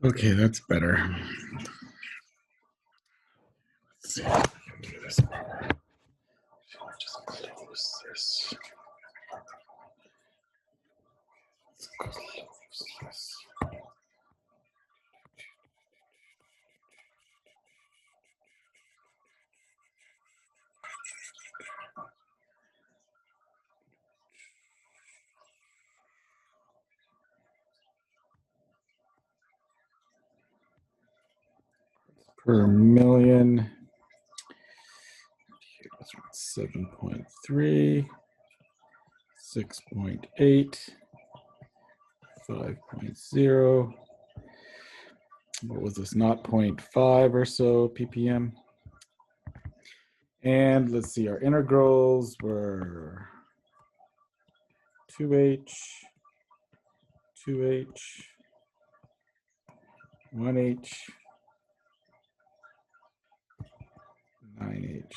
Okay, that's better. Let's see if I can do this better. Just close this. Let's close this. Per million. 7.3, 6.8, 5.0. What was this? Not 0.5 or so ppm. And let's see, our integrals were 2h, 2h, 1h, 9h.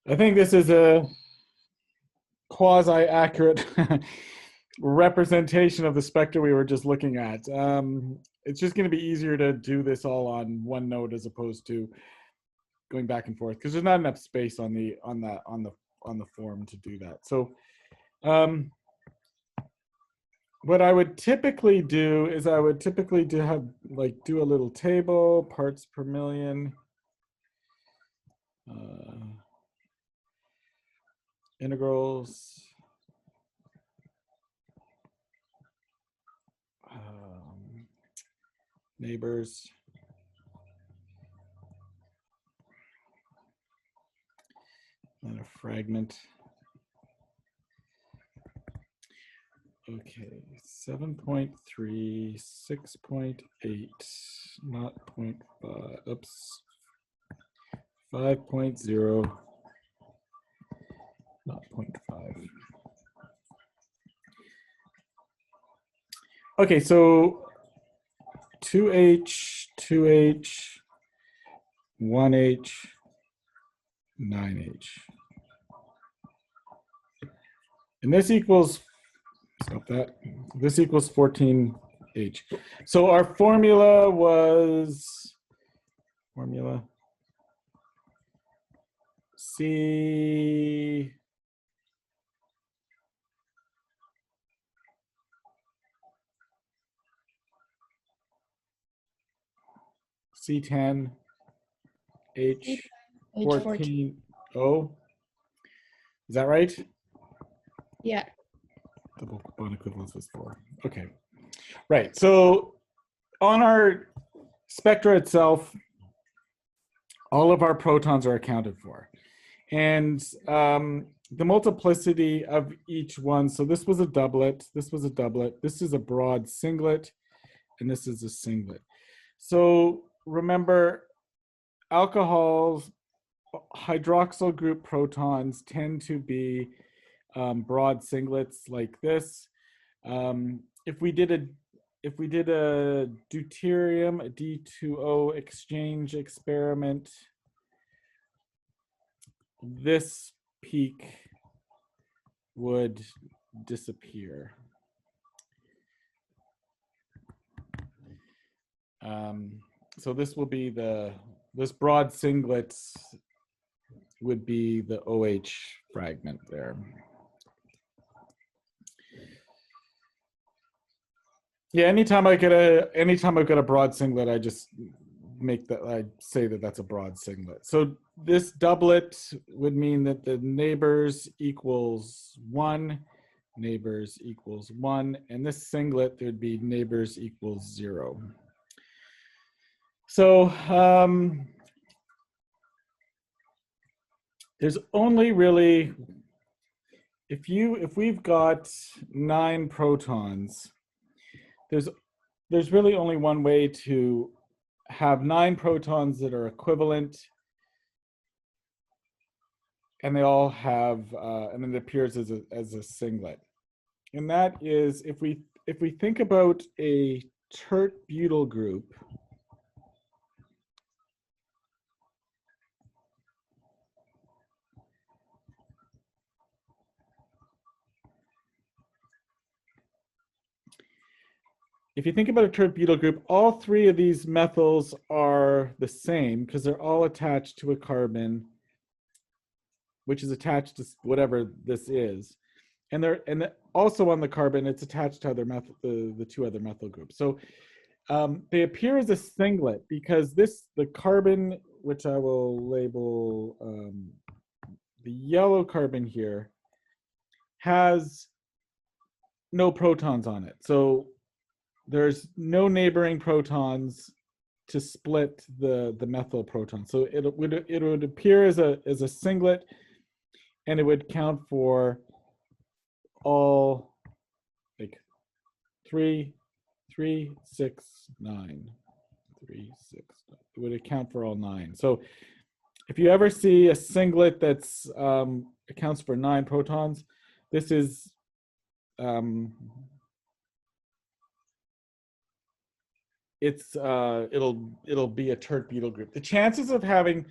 I think this is a quasi-accurate representation of the spectra we were just looking at. It's just going to be easier to do this all on one node as opposed to going back and forth because there's not enough space on the form to do that. So what I would typically do is I would typically do a little table, parts per million, integrals, neighbors, and a fragment. Okay, 7.3, 6.8, not 0.5, oops, 5.0, not 0.5. Okay, so 2h, 2h, 1h, 9h. And this equals, stop that, this equals 14h. So our formula was, C C10 H14 O. Is that right? Yeah. Double bond equivalence was 4. Okay. Right. So on our spectra itself, all of our protons are accounted for. And the multiplicity of each one, so this was a doublet, this was a doublet, this is a broad singlet, and this is a singlet. So remember, alcohols, hydroxyl group protons tend to be broad singlets like this. If we did a deuterium, a D2O exchange experiment, this peak would disappear. So this will be this broad singlet would be the OH fragment there. Yeah, anytime I've got a broad singlet, I just I say that that's a broad singlet. So this doublet would mean that the neighbors equals 1, neighbors equals 1, and this singlet, there'd be neighbors equals 0. So there's only really, if we've got 9 protons, there's really only one way to have 9 protons that are equivalent, and they all have, and it appears as a singlet. And that is, if we think about a tert butyl group, if you think about a tert-butyl group, all three of these methyls are the same because they're all attached to a carbon, which is attached to whatever this is. And also on the carbon, it's attached to other the two other methyl groups. So they appear as a singlet because the carbon, which I will label the yellow carbon here, has no protons on it. So there's no neighboring protons to split the methyl proton. So it would appear as a singlet, and it would count for all like 3, 3, 6, 9, 3, 6. It would account for all 9. So if you ever see a singlet that's accounts for 9 protons, this is it'll be a tert-butyl group. The chances of having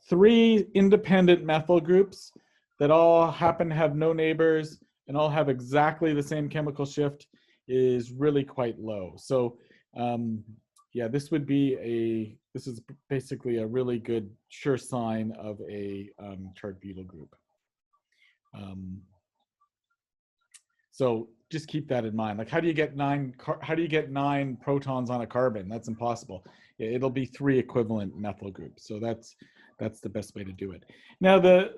3 independent methyl groups that all happen to have no neighbors and all have exactly the same chemical shift is really quite low. So yeah, this is basically a really good sure sign of a tert-butyl group. So just keep that in mind. Like, how do you get 9 protons on a carbon? That's impossible. It'll be 3 equivalent methyl groups. So that's the best way to do it. Now the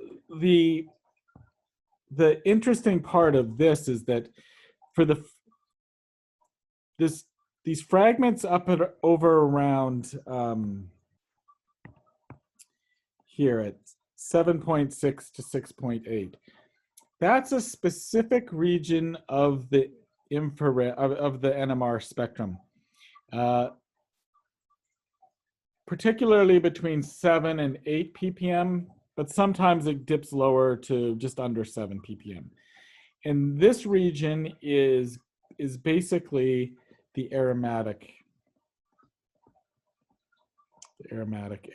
interesting part of this is that for these fragments up at over around here at 7.6 to 6.8. That's a specific region of the infrared of the NMR spectrum, particularly between 7 and 8 ppm, but sometimes it dips lower to just under 7 ppm. And this region is basically the aromatic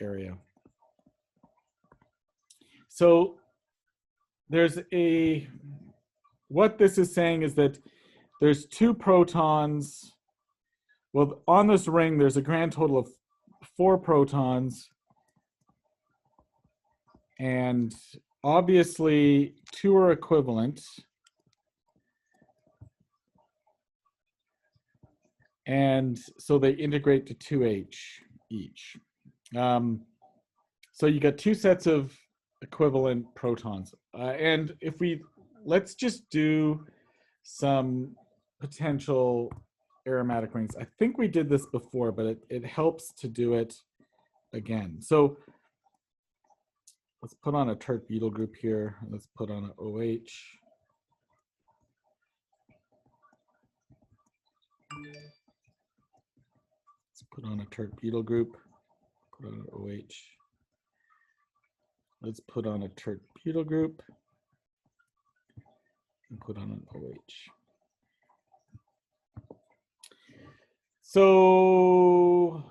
area. So what this is saying is that there's 2 protons. Well, on this ring, there's a grand total of 4 protons. And obviously 2 are equivalent. And so they integrate to 2H each. So you got 2 sets of equivalent protons. And let's just do some potential aromatic rings. I think we did this before, but it helps to do it again. So let's put on a tert-butyl group here. Let's put on an OH. Let's put on a tert-butyl group, put on an OH. Let's put on a tert-butyl group and put on an OH. So,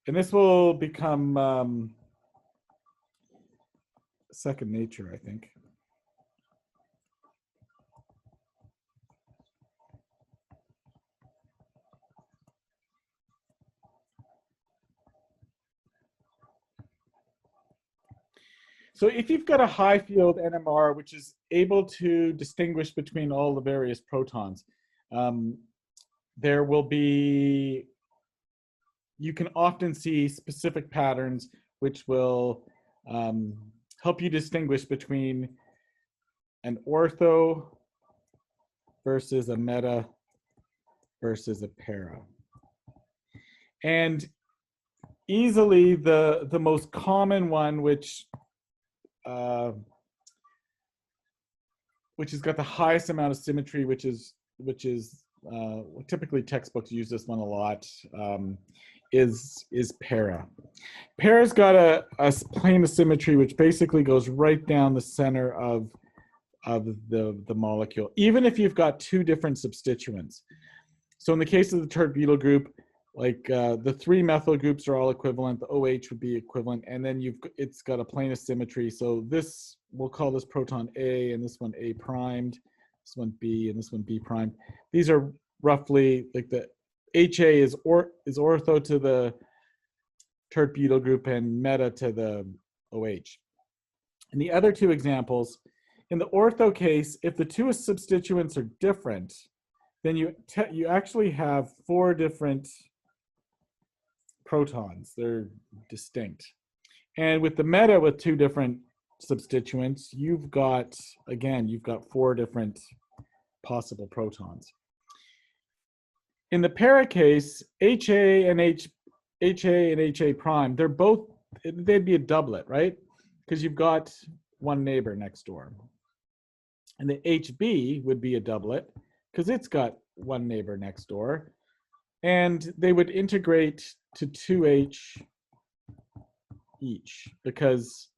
and this will become second nature, I think. So if you've got a high field NMR, which is able to distinguish between all the various protons, there will be, you can often see specific patterns which will help you distinguish between an ortho versus a meta versus a para. And easily the most common one, which has got the highest amount of symmetry, which is typically textbooks use this one a lot, is para. Para's got a plane of symmetry which basically goes right down the center of the molecule, even if you've got 2 different substituents. So in the case of the tert-butyl group, like the 3 methyl groups are all equivalent, the OH would be equivalent, and then it's got a plane of symmetry. So this, we'll call this proton A, and this one A primed, this one B, and this one B primed. These are roughly like the HA is ortho to the tert butyl group and meta to the OH. In the other two examples, in the ortho case, if the two substituents are different, then you actually have 4 different protons. They're distinct. And with the meta with 2 different substituents, you've got 4 different possible protons. In the para case, HA and HA prime, they'd be a doublet, right? Because you've got one neighbor next door. And the HB would be a doublet because it's got one neighbor next door. And they would integrate to 2H each because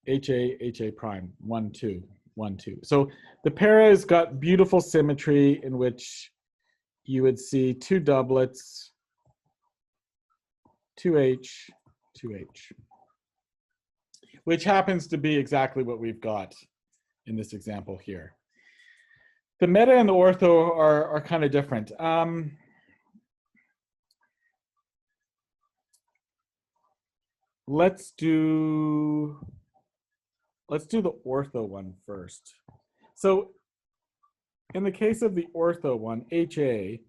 HA prime, 1, 2, 1, 2. So the para has got beautiful symmetry in which you would see 2 doublets, 2H, 2H, which happens to be exactly what we've got in this example here. The meta and the ortho are kind of different. Let's do the ortho one first. So in the case of the ortho one, HA,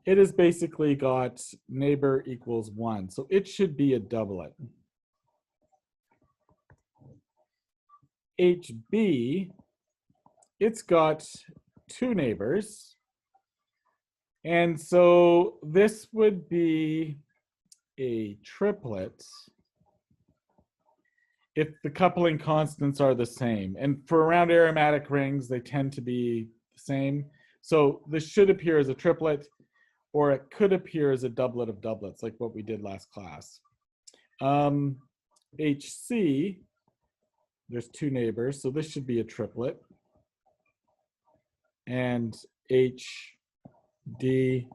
it has basically got neighbor equals 1. So it should be a doublet. HB, it's got 2 neighbors. And so this would be a triplet if the coupling constants are the same. And for round aromatic rings, they tend to be the same. So this should appear as a triplet, or it could appear as a doublet of doublets, like what we did last class. HC, there's 2 neighbors, so this should be a triplet. And HD,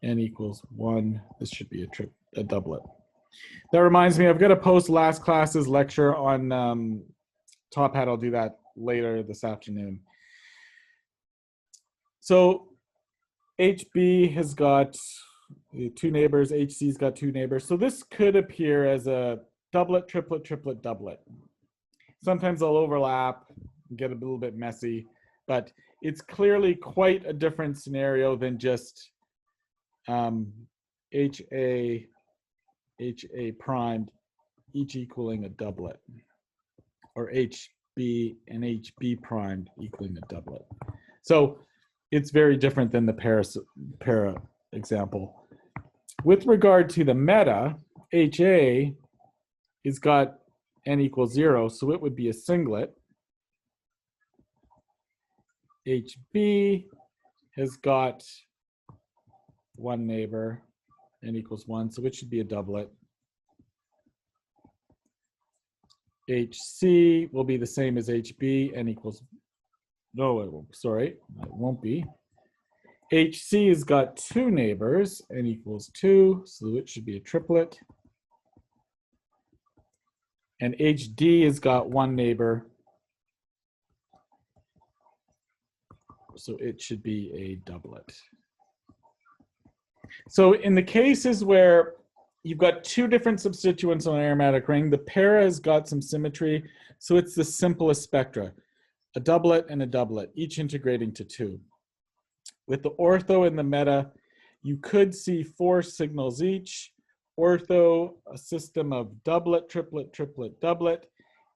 n equals 1, this should be a doublet. That reminds me, I've got to post last class's lecture on Top Hat. I'll do that later this afternoon. So HB has got 2 neighbors, HC's got 2 neighbors. So this could appear as a doublet, triplet, triplet, doublet. Sometimes they'll overlap, get a little bit messy, but it's clearly quite a different scenario than just HA primed, each equaling a doublet, or HB and HB primed equaling a doublet. So it's very different than the para example. With regard to the meta, HA has got n equals 0, so it would be a singlet. HB has got 1 neighbor, n equals 1, so it should be a doublet. HC will be the same as HB, n equals, no, it won't, sorry, it won't be. HC has got 2 neighbors, n equals 2, so it should be a triplet. And HD has got 1 neighbor, so it should be a doublet. So in the cases where you've got 2 different substituents on an aromatic ring, the para has got some symmetry, so it's the simplest spectra, a doublet and a doublet, each integrating to 2. With the ortho and the meta, you could see 4 signals each. Ortho, a system of doublet, triplet, triplet, doublet,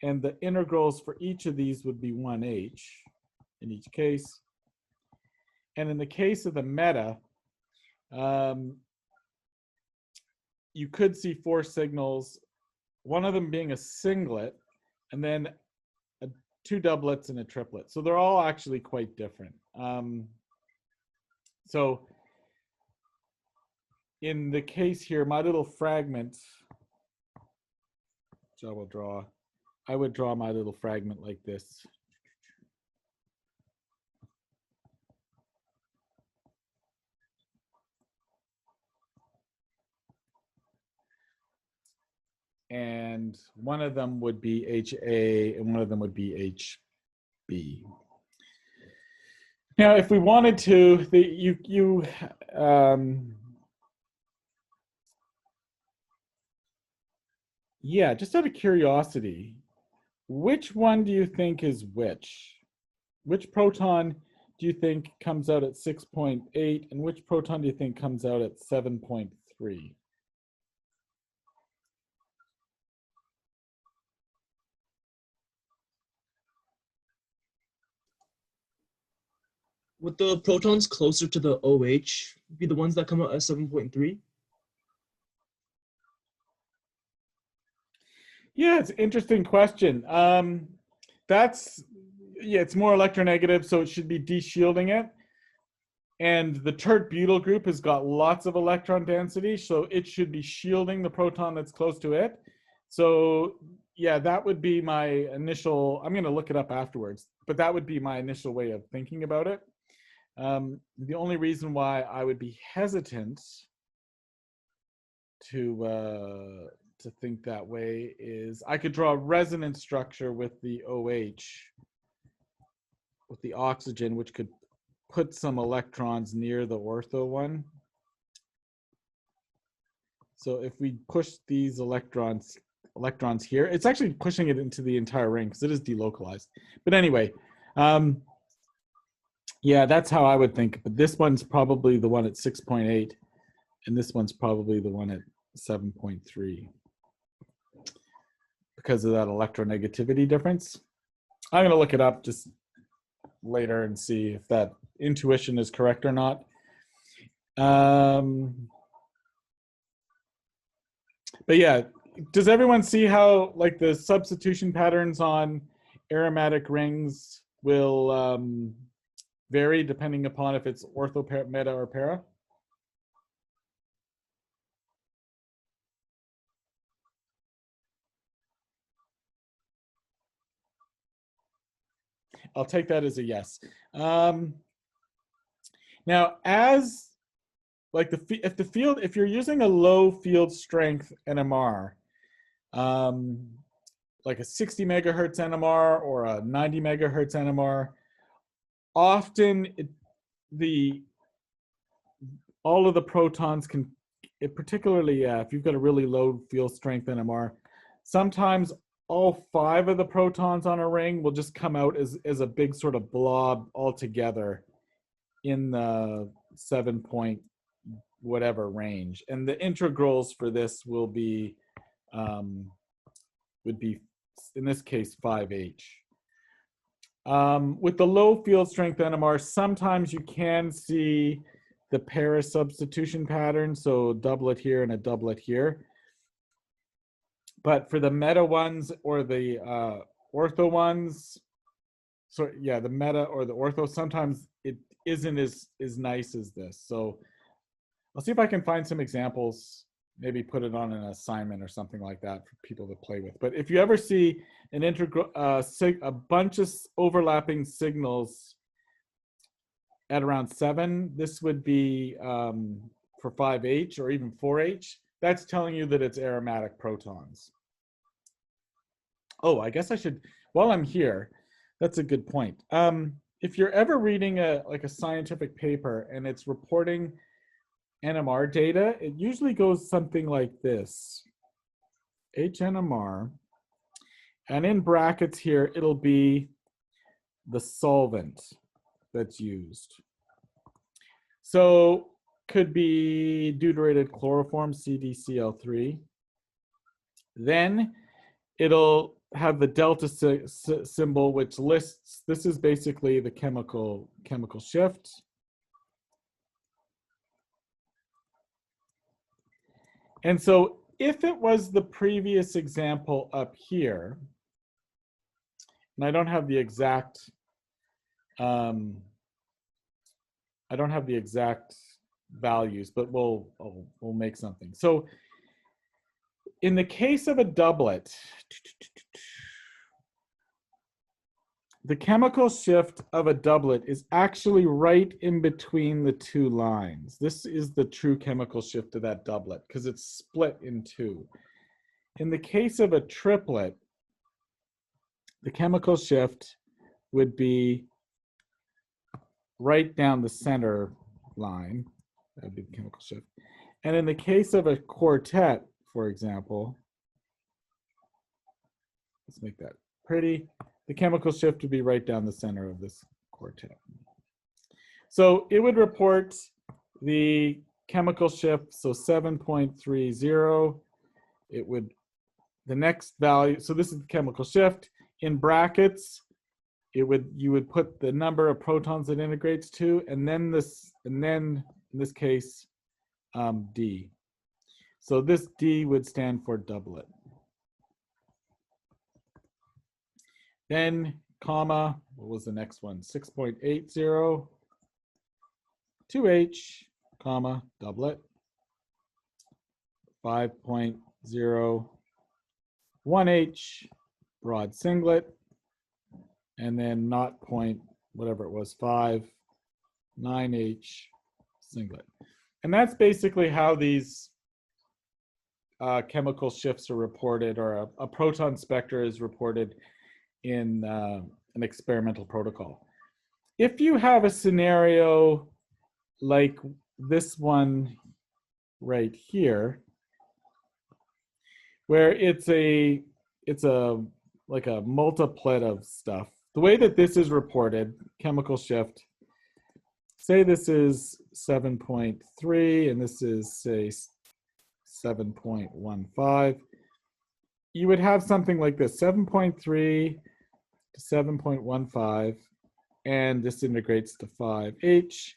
and the integrals for each of these would be 1h in each case. And in the case of the meta, you could see 4 signals, one of them being a singlet, and then 2 doublets and a triplet. So they're all actually quite different. So in the case here, my little fragment, which I would draw my little fragment like this. And one of them would be HA and one of them would be HB. Now, if we wanted to, yeah, just out of curiosity, which one do you think is which? Which proton do you think comes out at 6.8, and which proton do you think comes out at 7.3? Would the protons closer to the OH be the ones that come out at 7.3? Yeah, it's an interesting question. That's, yeah, it's more electronegative, so it should be de-shielding it. And the tert butyl group has got lots of electron density, so it should be shielding the proton that's close to it. So yeah, that would be my initial, I'm gonna look it up afterwards, but that would be my initial way of thinking about it. The only reason why I would be hesitant to think that way is I could draw a resonance structure with the OH, with the oxygen, which could put some electrons near the ortho one. So if we push these electrons here, it's actually pushing it into the entire ring because it is delocalized. But anyway, yeah, that's how I would think. But this one's probably the one at 6.8, and this one's probably the one at 7.3 because of that electronegativity difference. I'm going to look it up just later and see if that intuition is correct or not. But yeah, does everyone see how like the substitution patterns on aromatic rings will vary depending upon if it's ortho, meta, or para? I'll take that as a yes. Now, as like if you're using a low field strength NMR, like a 60 megahertz NMR or a 90 megahertz NMR, often all of the protons can, particularly if you've got a really low field strength NMR, sometimes all 5 of the protons on a ring will just come out as a big sort of blob all together in the 7 point whatever range. And the integrals for this will be, would be, in this case, 5H. With the low field strength NMR, sometimes you can see the para substitution pattern, so a doublet here and a doublet here. But for the meta ones or the ortho ones, so yeah, the meta or the ortho, sometimes it isn't as nice as this. So I'll see if I can find some examples, maybe put it on an assignment or something like that for people to play with. But if you ever see an integral, a bunch of overlapping signals at around 7, this would be for 5H or even 4H. That's telling you that it's aromatic protons. Oh, I guess I should, while I'm here, that's a good point. If you're ever reading like a scientific paper and it's reporting NMR data, it usually goes something like this. HNMR, and in brackets here, it'll be the solvent that's used. So could be deuterated chloroform, CdCl3. Then it'll have the delta symbol, which lists, this is basically the chemical shift. And so if it was the previous example up here, and I don't have the exact, values, but we'll make something. So in the case of a doublet, the chemical shift of a doublet is actually right in between the 2 lines. This is the true chemical shift of that doublet because it's split in 2. In the case of a triplet, the chemical shift would be right down the center line. That would be the chemical shift. And in the case of a quartet, for example, let's make that pretty. The chemical shift would be right down the center of this quartet. So it would report the chemical shift, so 7.30. It would, the next value, so this is the chemical shift. In brackets, you would put the number of protons it integrates to, and then in this case, D. So this D would stand for doublet. Then comma, what was the next one? 6.80, 2H, comma, doublet. 5.0, 1H, broad singlet. And then naught point, whatever it was, 5, 9H, singlet. And that's basically how these chemical shifts are reported, or a proton spectra is reported in an experimental protocol. If you have a scenario like this one right here, where it's like a multiplet of stuff, the way that this is reported, chemical shift, say this is 7.3 and this is, say, 7.15, you would have something like this, 7.3 to 7.15, and this integrates to 5H,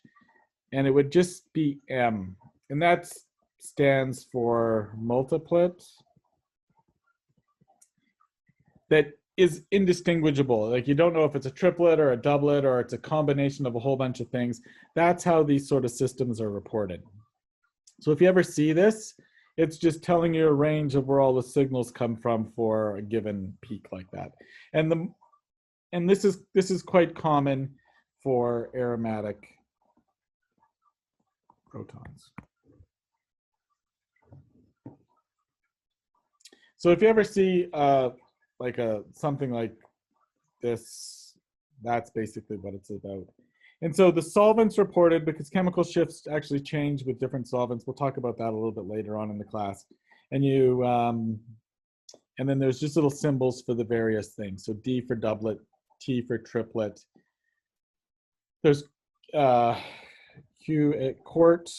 and it would just be M, and that stands for multiplet that is indistinguishable. Like, you don't know if it's a triplet or a doublet or it's a combination of a whole bunch of things. That's how these sort of systems are reported. So if you ever see this, it's just telling you a range of where all the signals come from for a given peak like that. And this is quite common for aromatic protons. So if you ever see like something like this, that's basically what it's about. And so the solvents reported, because chemical shifts actually change with different solvents. We'll talk about that a little bit later on in the class. And and then there's just little symbols for the various things. So D for doublet, T for triplet. There's quart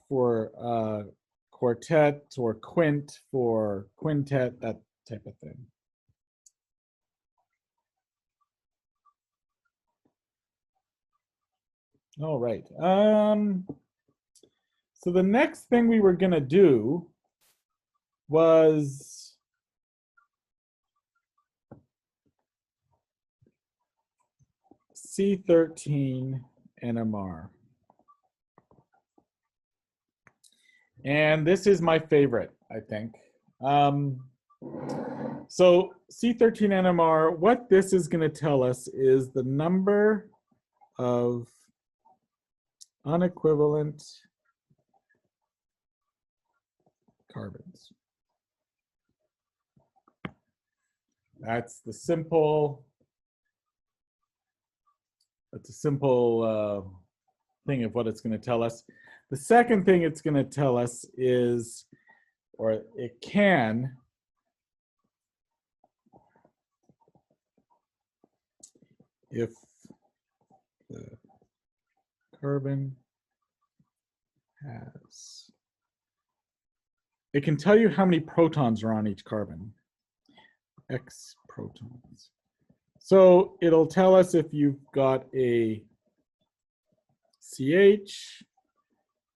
for quartet, or quint for quintet, that type of thing. All right. So the next thing we were going to do was C13 Nmr. And this is my favorite, I think. So C13 Nmr, what this is going to tell us is the number of unequivalent carbons. That's a simple thing of what it's going to tell us. The second thing it's going to tell us is, or it can, if the carbon has, it can tell you how many protons are on each carbon, X protons. So it'll tell us if you've got a CH,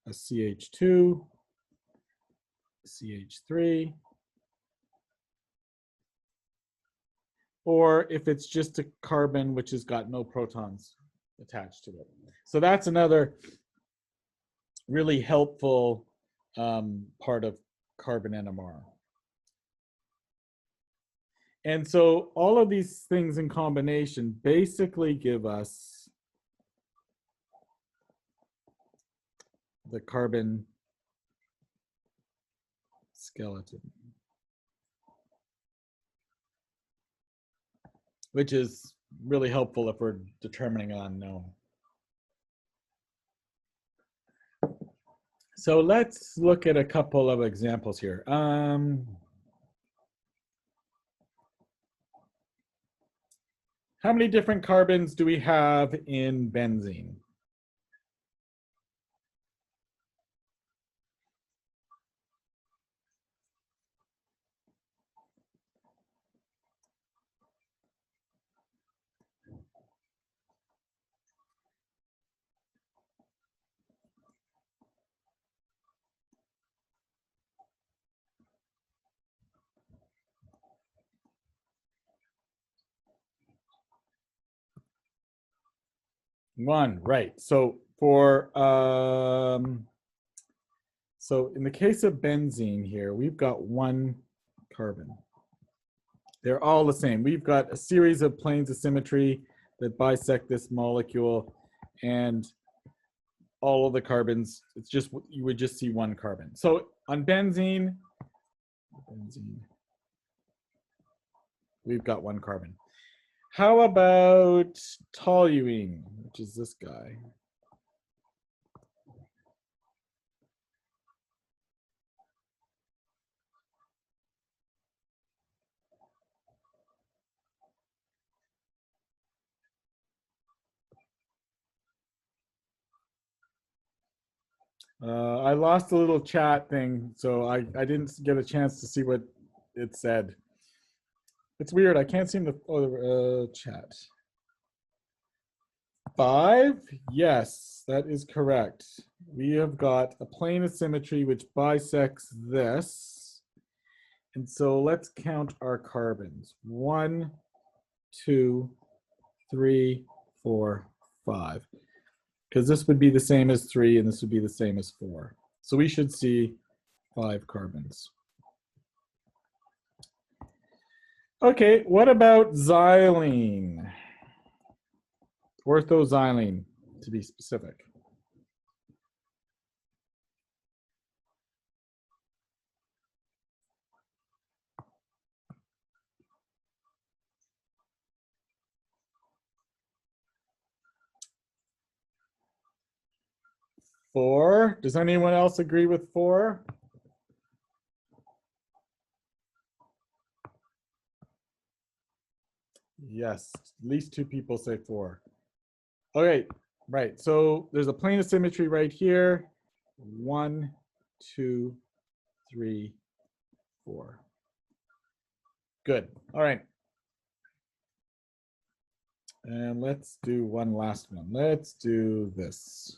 a CH2, CH3, or if it's just a carbon which has got no protons attached to it. So that's another really helpful part of carbon NMR. And so all of these things in combination basically give us the carbon skeleton, which is really helpful if we're determining an unknown. So let's look at a couple of examples here. How many different carbons do we have in benzene? One, right. So so in the case of benzene here, we've got one carbon. They're all the same. We've got a series of planes of symmetry that bisect this molecule, and all of the carbons, it's just, you would just see one carbon. So on benzene, we've got one carbon. How about toluene, which is this guy? I lost a little chat thing, so I didn't get a chance to see what it said. It's weird. I can't seem to chat. 5? Yes, that is correct. We have got a plane of symmetry which bisects this. And so let's count our carbons. 1, 2, 3, 4, 5. Because this would be the same as 3 and this would be the same as 4. So we should see 5 carbons. Okay, what about xylene? Orthoxylene, to be specific. Four. Does anyone else agree with 4? Yes, at least 2 people say 4. Okay, right. So there's a plane of symmetry right here. 1, 2, 3, 4. Good. All right. And let's do one last one. Let's do this.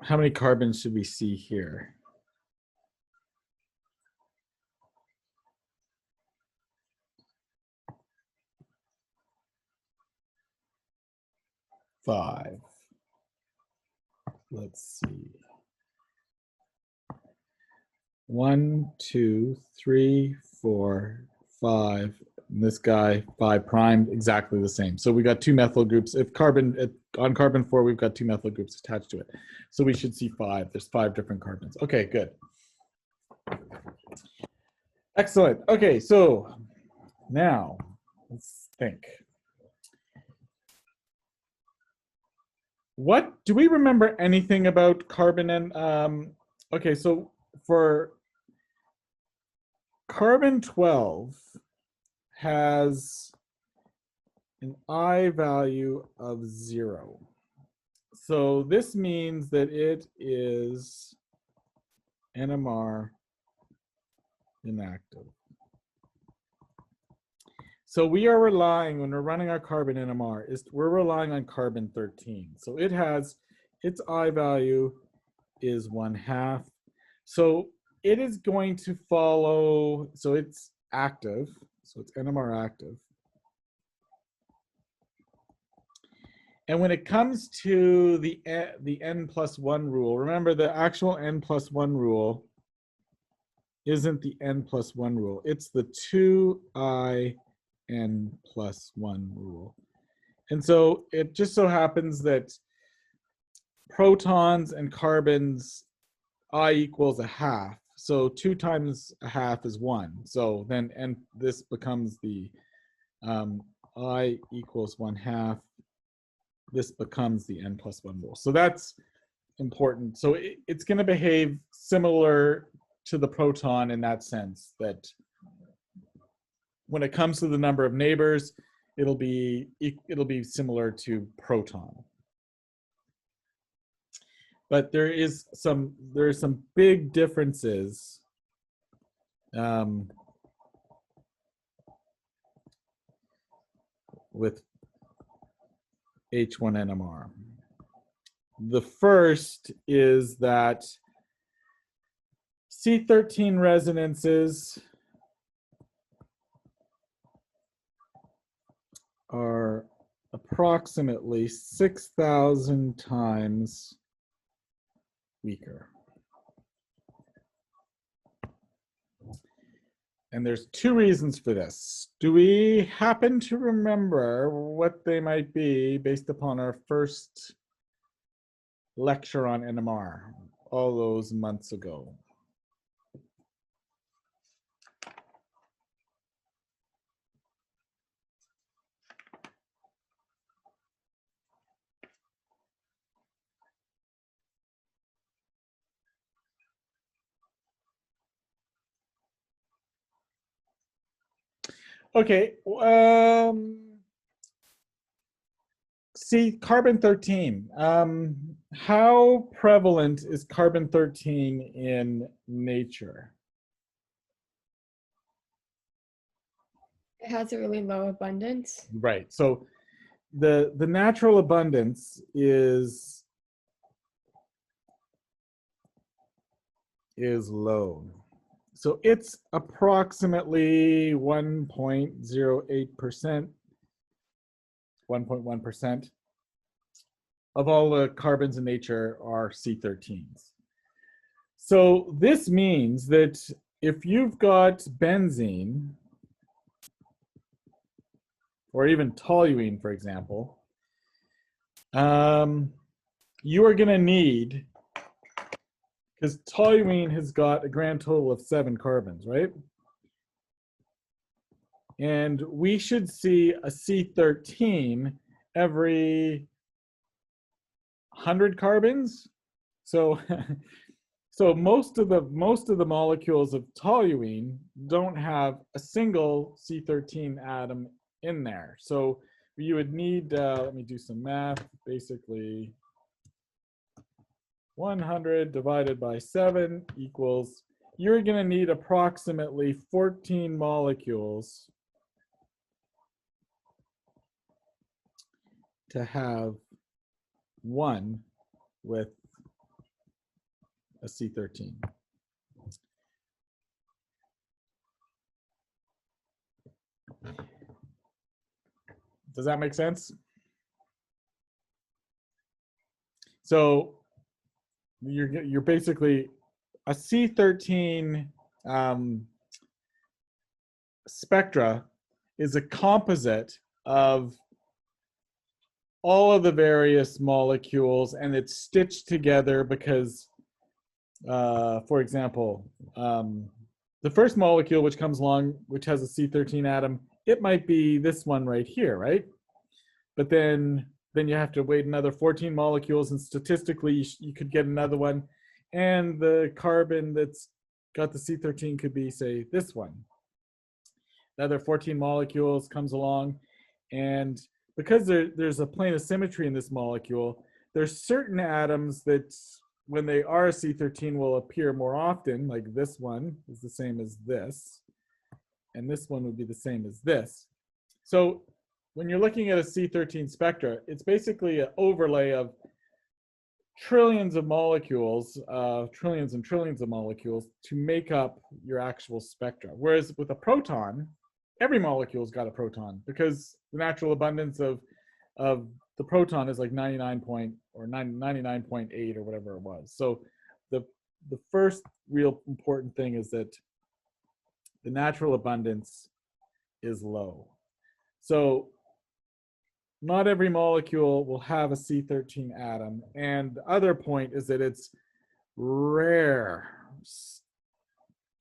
How many carbons should we see here? 5. Let's see. 1, 2, 3, 4, 5. And this guy, 5 prime, exactly the same. So we got 2 methyl groups. If on carbon 4, we've got 2 methyl groups attached to it. So we should see 5. There's 5 different carbons. Okay, good. Excellent. Okay, so now let's think. What do we remember anything about carbon and okay, so for carbon 12 has an I value of 0. So this means that it is NMR inactive. So we are relying, when we're running our carbon NMR, we're relying on carbon 13. So it has, its I value is 1/2. So it is going to follow, so it's active, so it's NMR active. And when it comes to the n+1 rule, remember the actual n+1 rule isn't the n+1 rule, it's the 2I n+1 rule. And so it just so happens that protons and carbons, I equals 1/2. So 2 times 1/2 is 1. So then this becomes the I equals 1/2 this becomes the n+1 mole. So that's important. So it's going to behave similar to the proton in that sense, that when it comes to the number of neighbors, it'll be similar to proton. But there's some big differences with H1 NMR. The first is that C13 resonances are approximately 6,000 times weaker. And there's two reasons for this. Do we happen to remember what they might be based upon our first lecture on NMR all those months ago? Okay, see, carbon-13. How prevalent is carbon-13 in nature? It has a really low abundance. Right, so the natural abundance is low. So it's approximately 1.08%, 1.1% of all the carbons in nature are C13s. So this means that if you've got benzene, or even toluene, for example, you are going to need, because toluene has got a grand total of 7 carbons, right? And we should see a C13 every 100 carbons. So, so most of the molecules of toluene don't have a single C13 atom in there. So you would need, let me do some math, basically 100 divided by 7 equals, you're going to need approximately 14 molecules to have one with a C13. Does that make sense? So you're basically a C13 spectra is a composite of all of the various molecules, and it's stitched together because, for example, the first molecule which comes along, which has a C13 atom, it might be this one right here, right? But then you have to wait another 14 molecules, and statistically you could get another one, and the carbon that's got the C13 could be, say, this one. Another 14 molecules comes along, and because there's a plane of symmetry in this molecule, there's certain atoms that when they are C13 will appear more often, like this one is the same as this, and this one would be the same as this. So when you're looking at a C13 spectra, it's basically an overlay of trillions of molecules, trillions and trillions of molecules to make up your actual spectra. Whereas with a proton, every molecule's got a proton because the natural abundance of the proton is like 99.8 or whatever it was. So the first real important thing is that the natural abundance is low. So not every molecule will have a C13 atom. And the other point is that it's rare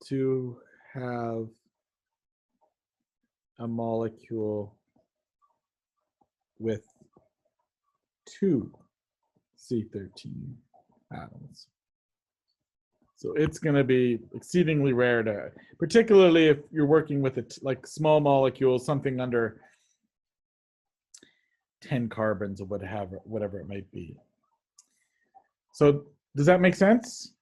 to have a molecule with 2 C13 atoms. So it's going to be exceedingly rare to, particularly if you're working with it like small molecules, something under 10 carbons or whatever it might be. So does that make sense?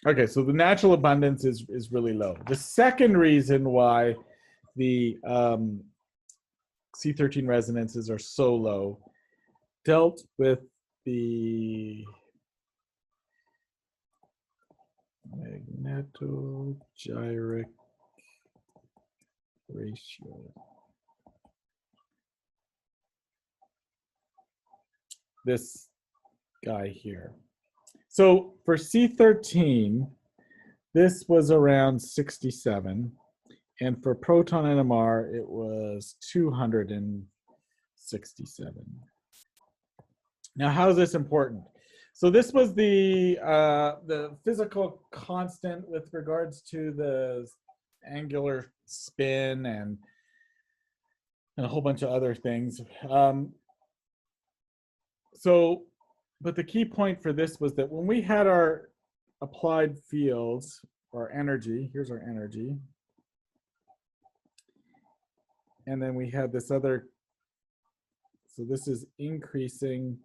Okay, so the natural abundance is really low. The second reason why the C13 resonances are so low dealt with the magnetogyric ratio. This guy here. So for C13, this was around 67. And for proton NMR, it was 267. Now, how is this important? So this was the physical constant with regards to the angular spin and a whole bunch of other things. But the key point for this was that when we had our applied fields or energy, here's our energy, and then we had this other, so this is increasing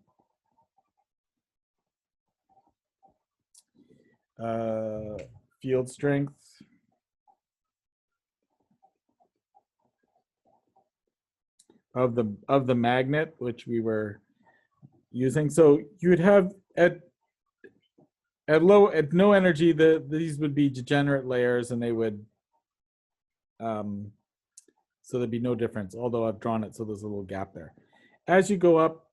field strength. Of the magnet, which we were using. So you would have at no energy, these would be degenerate layers, and they would so there'd be no difference, although I've drawn it so there's a little gap there. As you go up,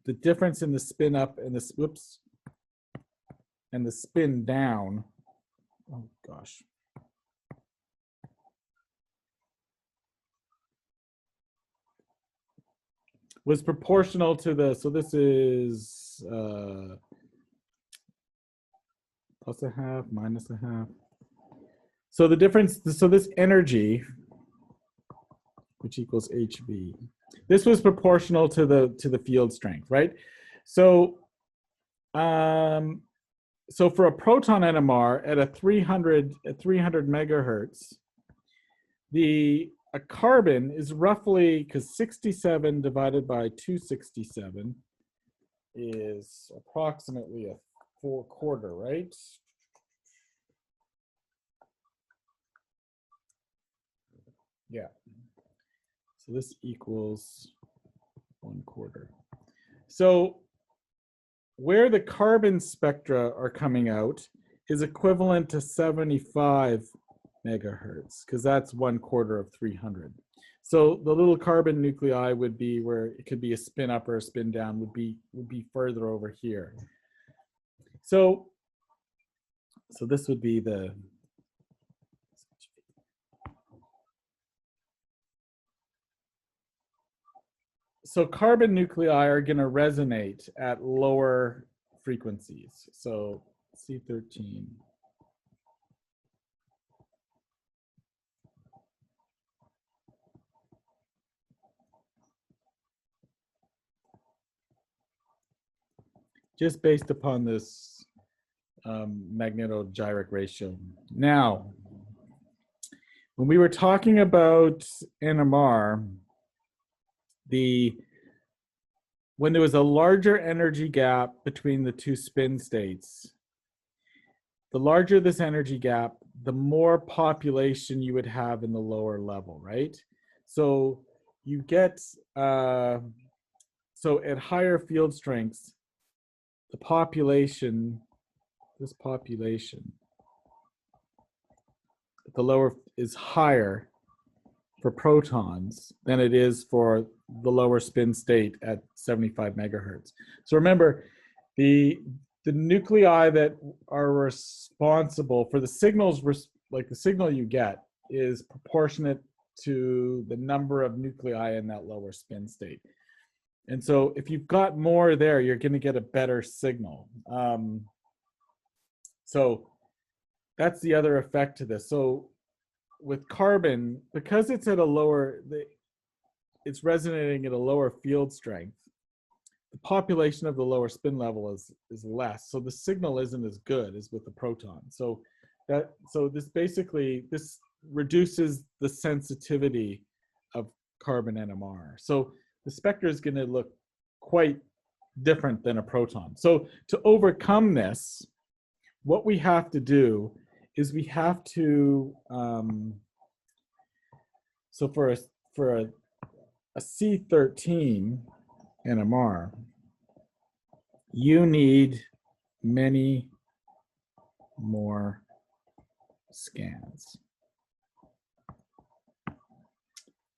the difference in the spin up and the and the spin down, oh gosh, was proportional to the, so this is plus a half, minus a half. So the difference, so this energy, which equals HV, this was proportional to the field strength, right? So, so for a proton NMR at a 300 megahertz, a carbon is roughly, because 67 divided by 267 is approximately a 4/4, right? Yeah. So this equals 1/4. So where the carbon spectra are coming out is equivalent to 75 megahertz, because that's 1/4 of 300. So the little carbon nuclei would be where it could be a spin up or a spin down, would be further over here. So this would be the, so carbon nuclei are going to resonate at lower frequencies. So C13. Just based upon this magnetogyric ratio. Now, when we were talking about NMR, when there was a larger energy gap between the two spin states, the larger this energy gap, the more population you would have in the lower level, right? So you get, so at higher field strengths, the population, this population, the lower is higher for protons than it is for the lower spin state at 75 megahertz. So remember, the nuclei that are responsible for the signals, like the signal you get, is proportionate to the number of nuclei in that lower spin state. And so if you've got more there, you're going to get a better signal. So that's the other effect to this. So with carbon, because it's at a lower, it's resonating at a lower field strength, the population of the lower spin level is less. So the signal isn't as good as with the proton. So this basically, this reduces the sensitivity of carbon NMR. So the spectra is going to look quite different than a proton. So to overcome this, what we have to do is we have to, so for a C13 NMR, you need many more scans.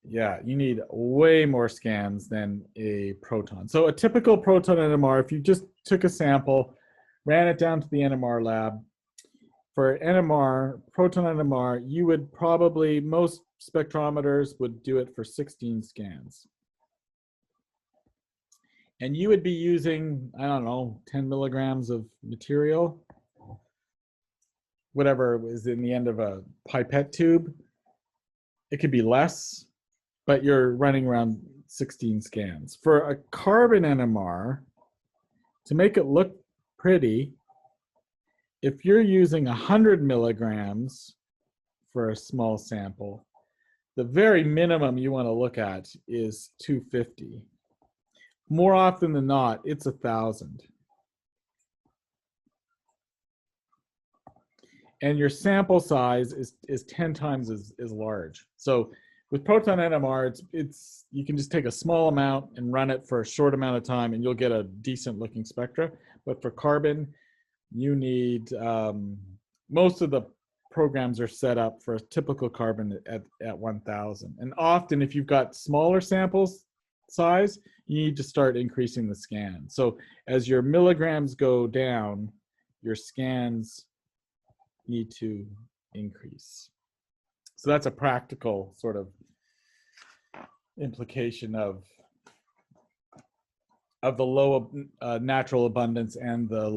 Yeah, you need way more scans than a proton. So a typical proton NMR, if you just took a sample, ran it down to the NMR lab, for NMR, proton NMR, you would probably, most spectrometers would do it for 16 scans. And you would be using, I don't know, 10 milligrams of material, whatever is in the end of a pipette tube. It could be less, but you're running around 16 scans. For a carbon NMR, to make it look pretty, if you're using 100 milligrams for a small sample, the very minimum you want to look at is 250. More often than not, it's 1,000. And your sample size is 10 times as large. So with proton NMR, it's you can just take a small amount and run it for a short amount of time and you'll get a decent looking spectra. But for carbon, you need, most of the programs are set up for a typical carbon at 1,000. And often if you've got smaller samples size, you need to start increasing the scan. So as your milligrams go down, your scans need to increase. So that's a practical sort of implication of the low natural abundance and the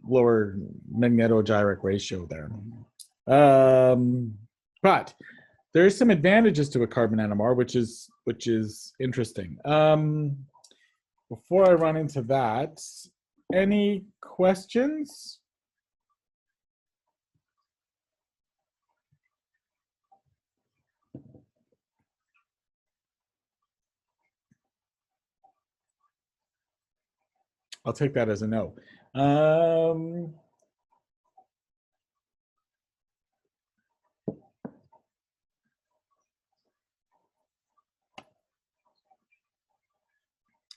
lower magnetogyric ratio there. But there is some advantages to a carbon NMR, which is interesting. Before I run into that, any questions? I'll take that as a no.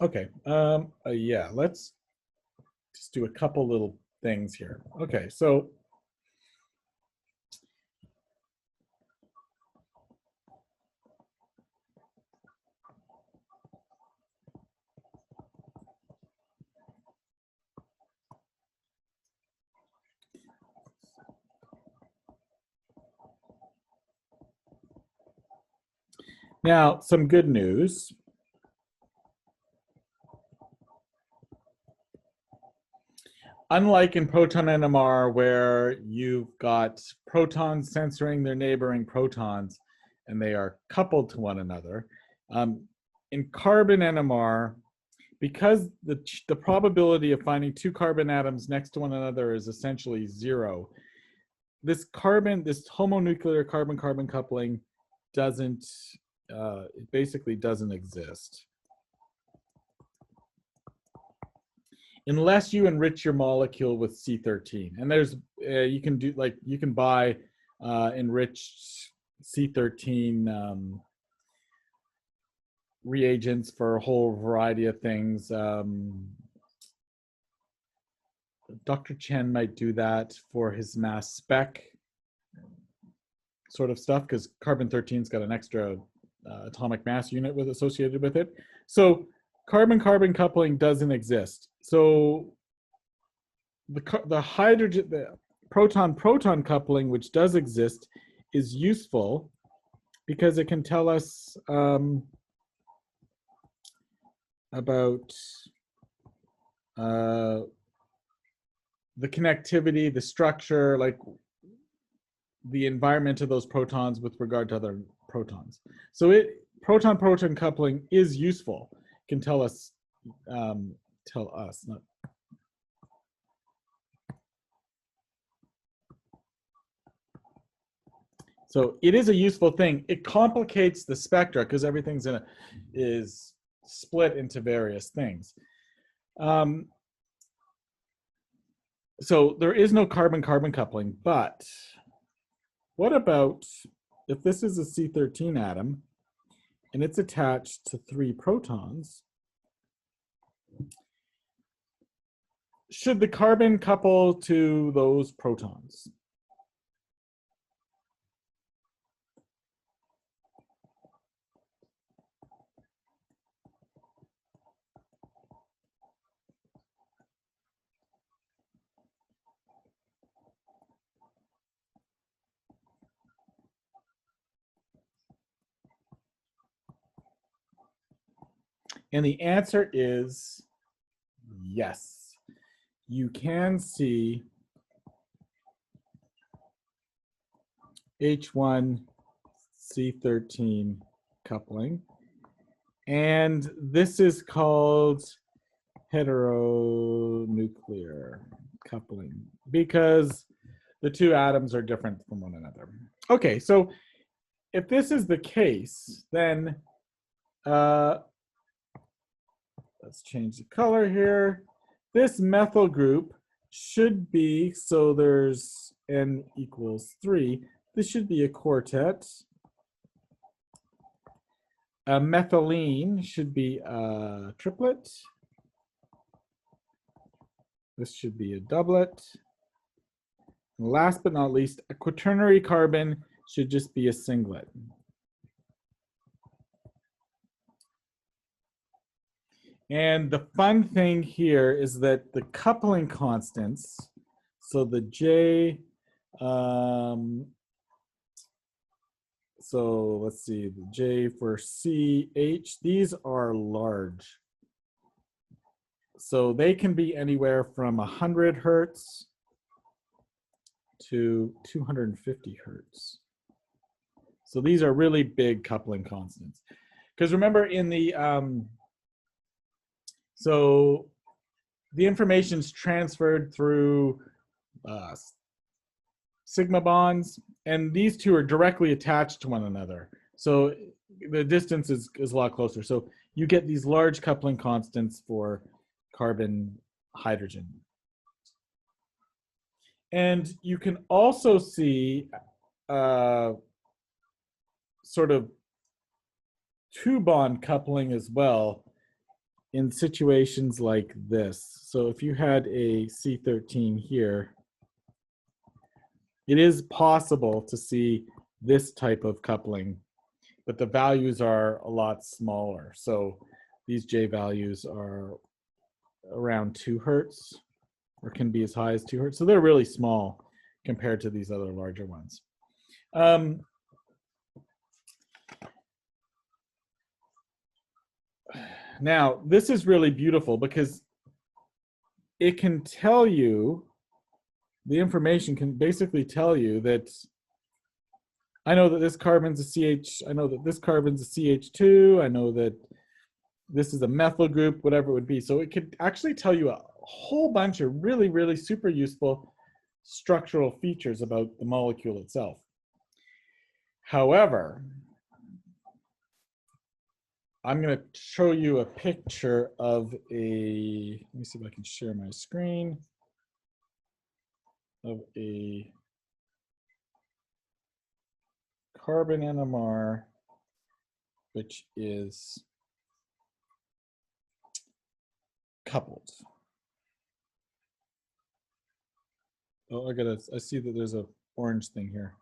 Okay, yeah, let's just do a couple little things here. Okay, so now some good news. Unlike in proton NMR, where you've got protons censoring their neighboring protons and they are coupled to one another, in carbon NMR, because the probability of finding two carbon atoms next to one another is essentially zero, this homonuclear carbon-carbon coupling doesn't, it basically doesn't exist. Unless you enrich your molecule with C13. And there's, you can buy enriched C13 reagents for a whole variety of things. Dr. Chen might do that for his mass spec sort of stuff, because carbon 13's got an extra atomic mass unit associated with it. So carbon-carbon coupling doesn't exist. So the proton-proton coupling, which does exist, is useful because it can tell us about the connectivity, the structure, like the environment of those protons with regard to other protons. So proton-proton coupling is useful. It can tell us, not. So it is a useful thing. It complicates the spectra because everything's is split into various things. So there is no carbon-carbon coupling, but what about if this is a C13 atom and it's attached to 3 protons? Should the carbon couple to those protons? And the answer is yes. You can see H1C13 coupling. And this is called heteronuclear coupling because the 2 atoms are different from one another. Okay, so if this is the case, then let's change the color here. This methyl group should be, so there's N equals 3. This should be a quartet. A methylene should be a triplet. This should be a doublet. And last but not least, a quaternary carbon should just be a singlet. And the fun thing here is that the coupling constants, so the J, so let's see, the J for CH, these are large. So they can be anywhere from 100 hertz to 250 hertz. So these are really big coupling constants. Because remember in the, so the information's transferred through sigma bonds, and these 2 are directly attached to one another. So the distance is a lot closer. So you get these large coupling constants for carbon, hydrogen. And you can also see sort of 2-bond coupling as well in situations like this. So if you had a C13 here, it is possible to see this type of coupling, but the values are a lot smaller. So these J values are around 2 hertz, or can be as high as 2 hertz. So they're really small compared to these other larger ones. Now, this is really beautiful because it can tell you, the information can basically tell you that I know that this carbon's a CH, I know that this carbon's a CH2, I know that this is a methyl group, whatever it would be. So it could actually tell you a whole bunch of really, really super useful structural features about the molecule itself. However, I'm going to show you a picture of a, let me see if I can share my screen, of a carbon NMR, which is coupled. Oh, I see that there's a orange thing here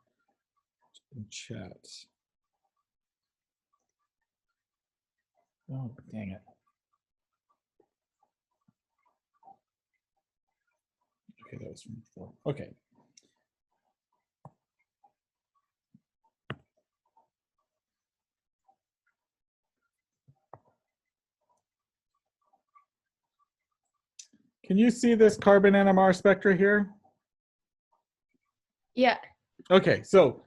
in chat. Oh, dang it. Okay, that was from before. Okay. Can you see this carbon NMR spectra here? Yeah. Okay, so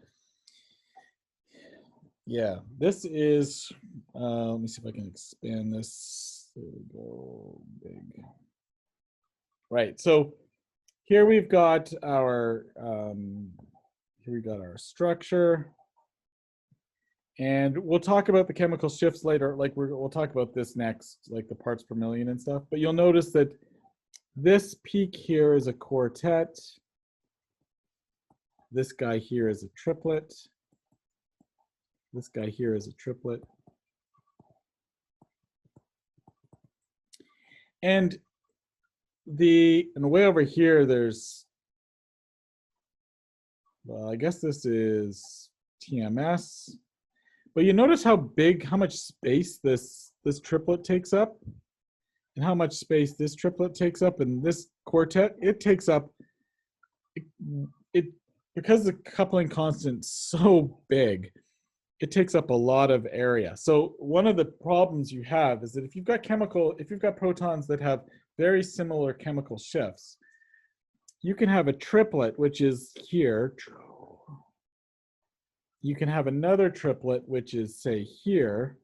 yeah, this is, let me see if I can expand this. There we go, big. Right, so here we've got our, structure. And we'll talk about the chemical shifts later, like we'll talk about this next, like the parts per million and stuff. But you'll notice that this peak here is a quartet. This guy here is a triplet. This guy here is a triplet. And way over here, there's, well, I guess this is TMS. But you notice how much space this triplet takes up, and how much space this triplet takes up, and this quartet, it takes up, because the coupling constant's so big, it takes up a lot of area. So one of the problems you have is that if you've got protons that have very similar chemical shifts, you can have a triplet, which is here. You can have another triplet, which is, say, here.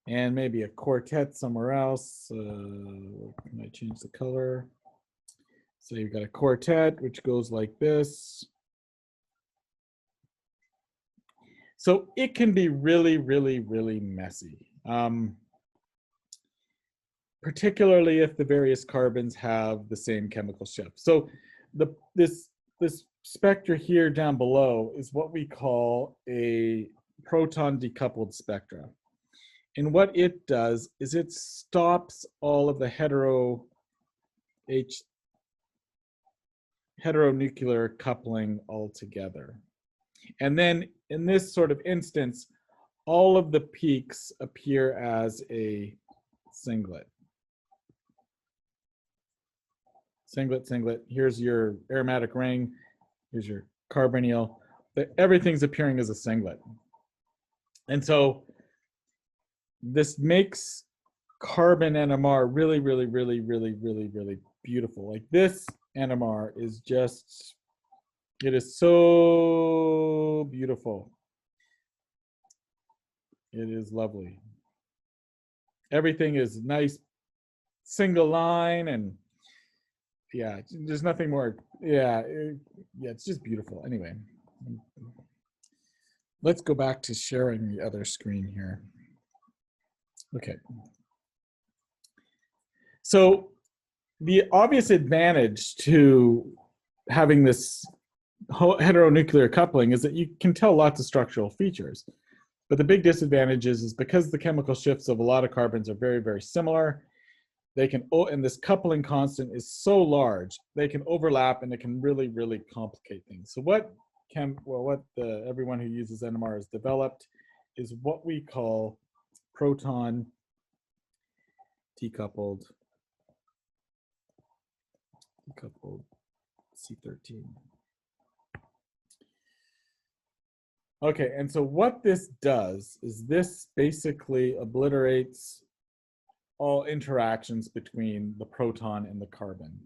And maybe a quartet somewhere else. Can I change the color? So you've got a quartet, which goes like this. So it can be really, really, really messy. Particularly if the various carbons have the same chemical shift. So this spectra here down below is what we call a proton decoupled spectra. And what it does is it stops all of the heteronuclear coupling altogether. And then in this sort of instance, all of the peaks appear as a singlet. Singlet, singlet. Here's your aromatic ring. Here's your carbonyl. Everything's appearing as a singlet. And so this makes carbon NMR really, really, really, really, really, really beautiful. Like this NMR is just, it is so beautiful. It is lovely. Everything is nice, single line, and yeah, there's nothing more. Yeah, it's just beautiful. Anyway, let's go back to sharing the other screen here. Okay. So the obvious advantage to having this heteronuclear coupling is that you can tell lots of structural features. But the big disadvantage is because the chemical shifts of a lot of carbons are very, very similar, they can, and this coupling constant is so large, they can overlap and it can really, really complicate things. So what everyone who uses NMR has developed is what we call proton decoupled C13. Okay, and so what this does is this basically obliterates all interactions between the proton and the carbon.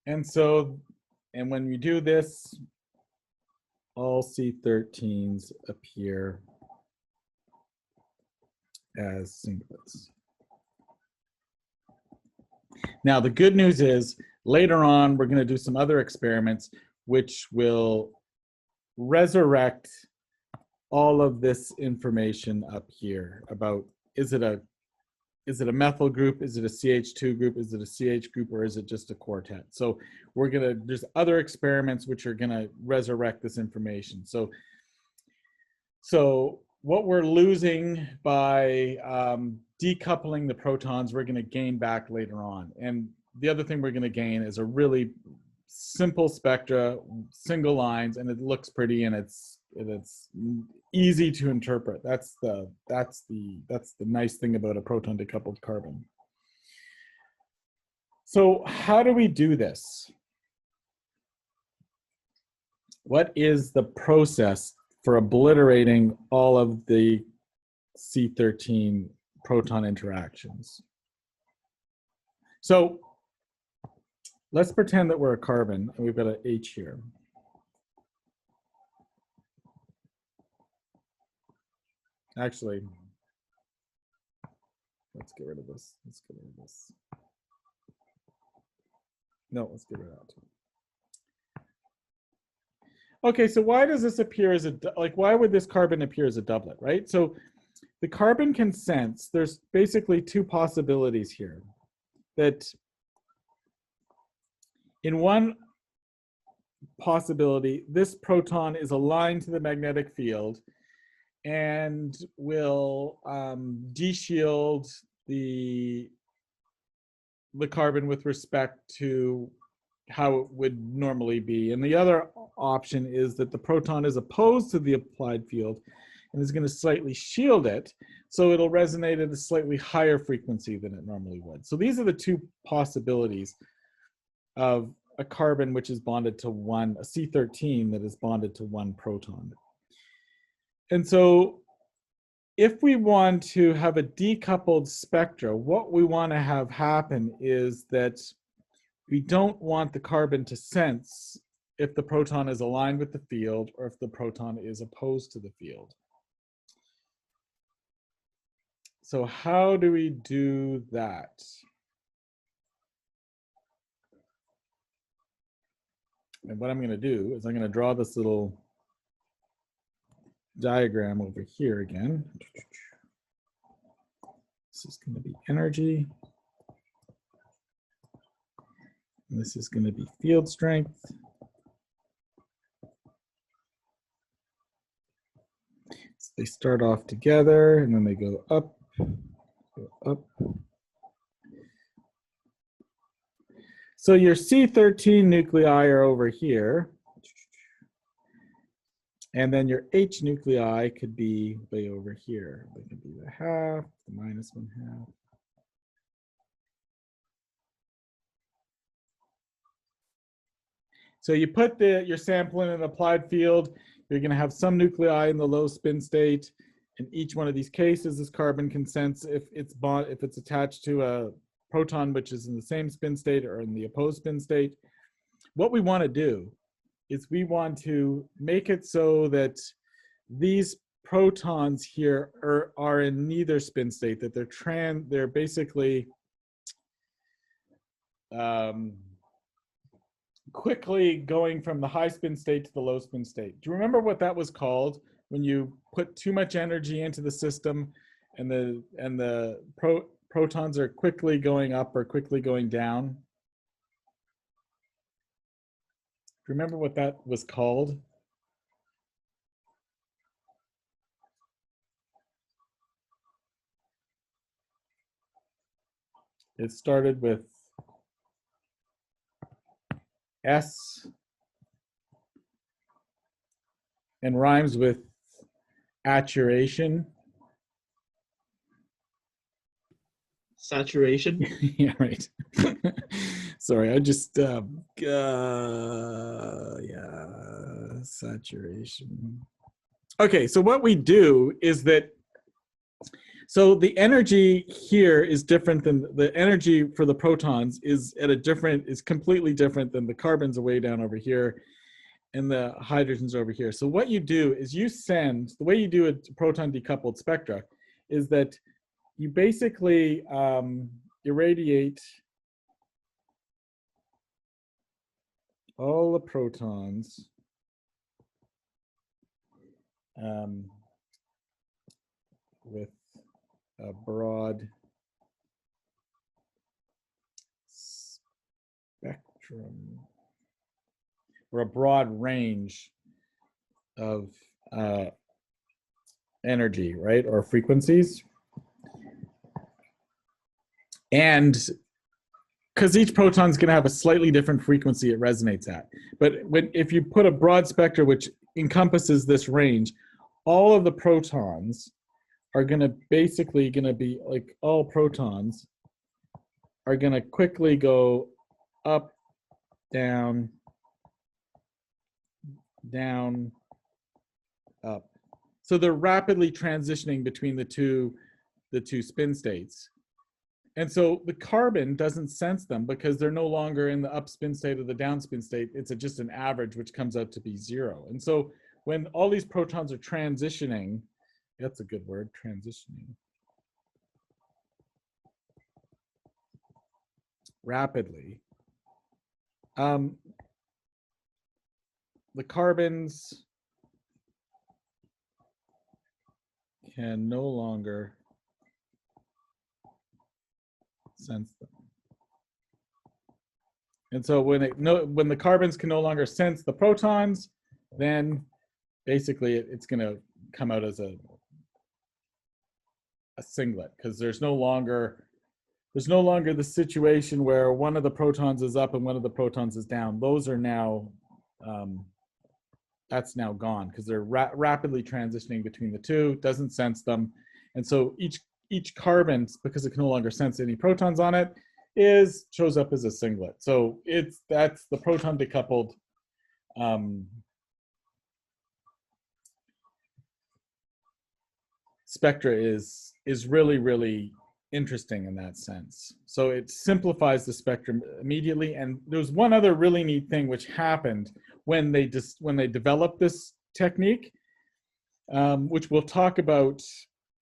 And so, and when we do this, all C13s appear as singlets. Now, the good news is later on, we're going to do some other experiments which will resurrect all of this information up here about, is it a methyl group? Is it a CH2 group? Is it a CH group, or is it just a quartet? So there's other experiments which are gonna resurrect this information. So what we're losing by decoupling the protons, we're gonna gain back later on. And the other thing we're gonna gain is a really simple spectra, single lines, and it looks pretty, and easy to interpret. That's the nice thing about a proton decoupled carbon. So how do we do this? What is the process for obliterating all of the C13 proton interactions? So let's pretend that we're a carbon and we've got an H here. Actually, let's get rid of this. Let's get rid of this. No, let's get rid of that. Okay, so why does this appear as a, like, why would this carbon appear as a doublet, right? So the carbon can sense, there's basically two possibilities here. That in one possibility, this proton is aligned to the magnetic field and will de-shield the carbon with respect to how it would normally be. And the other option is that the proton is opposed to the applied field and is going to slightly shield it, so it'll resonate at a slightly higher frequency than it normally would. So these are the two possibilities of a carbon which is bonded to one, a C13 that is bonded to one proton. And so if we want to have a decoupled spectra, what we want to have happen is that we don't want the carbon to sense if the proton is aligned with the field or if the proton is opposed to the field. So how do we do that? And what I'm going to do is I'm going to draw this little diagram over here again. This is going to be energy. And this is going to be field strength. So they start off together and then they go up, go up. So your C13 nuclei are over here. And then your H nuclei could be way over here. They could be the half, the minus 1/2. So you put your sample in an applied field, you're going to have some nuclei in the low spin state. In each one of these cases, this carbon can sense if it's attached to a proton which is in the same spin state or in the opposed spin state. What we want to do is we want to make it so that these protons here are in neither spin state, that they're basically quickly going from the high spin state to the low spin state. Do you remember what that was called when you put too much energy into the system and the protons are quickly going up or quickly going down? Do you remember what that was called? It started with S and rhymes with aturation. Saturation. Yeah, right. Sorry, I just yeah, saturation. Okay, so what we do is that, so the energy here is different than the energy for the protons is completely different than the carbons are way down over here and the hydrogens over here. So what you do is the way you do a proton decoupled spectra is that you basically irradiate all the protons with a broad spectrum or a broad range of energy, right, or frequencies. And because each proton is going to have a slightly different frequency it resonates at. But if you put a broad spectra which encompasses this range, all of the protons are gonna basically gonna be like all protons are gonna quickly go up, down, down, up. So they're rapidly transitioning between the two spin states. And so the carbon doesn't sense them because they're no longer in the up spin state or the down spin state. It's just an average, which comes out to be 0. And so when all these protons are transitioning, that's a good word, transitioning, rapidly, the carbons can no longer sense them. And so when the carbons can no longer sense the protons, then basically it's going to come out as a singlet, because there's no longer the situation where one of the protons is up and one of the protons is down. Those are now that's now gone because they're rapidly transitioning between the two, doesn't sense them. And so each carbon, because it can no longer sense any protons on it, shows up as a singlet. So that's the proton decoupled spectra is really, really interesting in that sense. So it simplifies the spectrum immediately. And there's one other really neat thing which happened when they developed this technique, which we'll talk about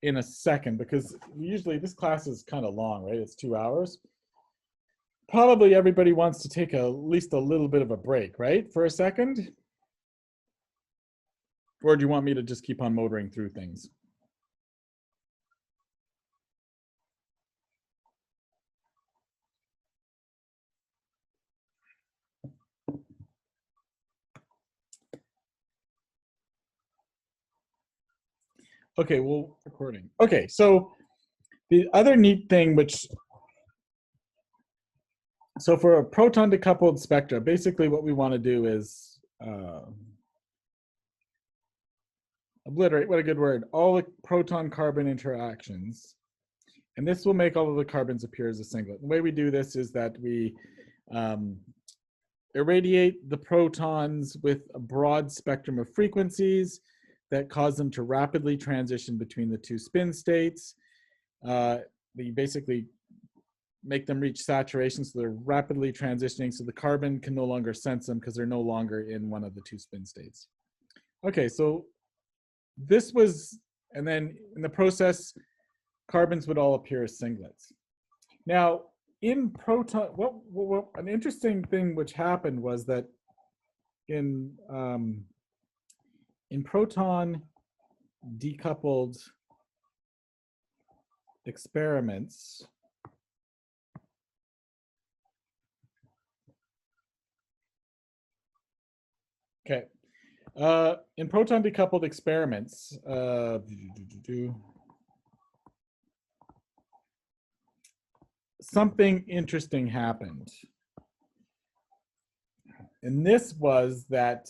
in a second, because usually this class is kind of long, right? It's 2 hours. Probably everybody wants to take at least a little bit of a break, right? For a second. Or do you want me to just keep on motoring through things? Okay, well, recording. Okay, so the other neat thing, so for a proton decoupled spectra, basically what we want to do is obliterate, what a good word, all the proton-carbon interactions. And this will make all of the carbons appear as a singlet. The way we do this is that we irradiate the protons with a broad spectrum of frequencies that cause them to rapidly transition between the two spin states. We basically make them reach saturation, so they're rapidly transitioning, so the carbon can no longer sense them because they're no longer in one of the two spin states. Okay, so this was, and then in the process, carbons would all appear as singlets. Now, in proton, what an interesting thing which happened was that in proton decoupled experiments, okay, in proton decoupled experiments, something interesting happened. And this was that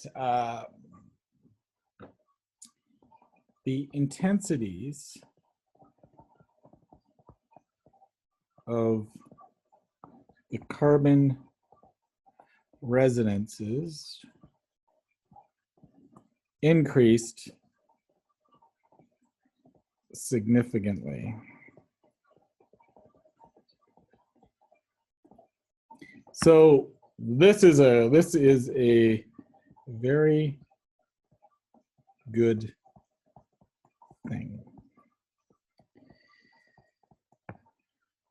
the intensities of the carbon resonances increased significantly. So this is a very good thing.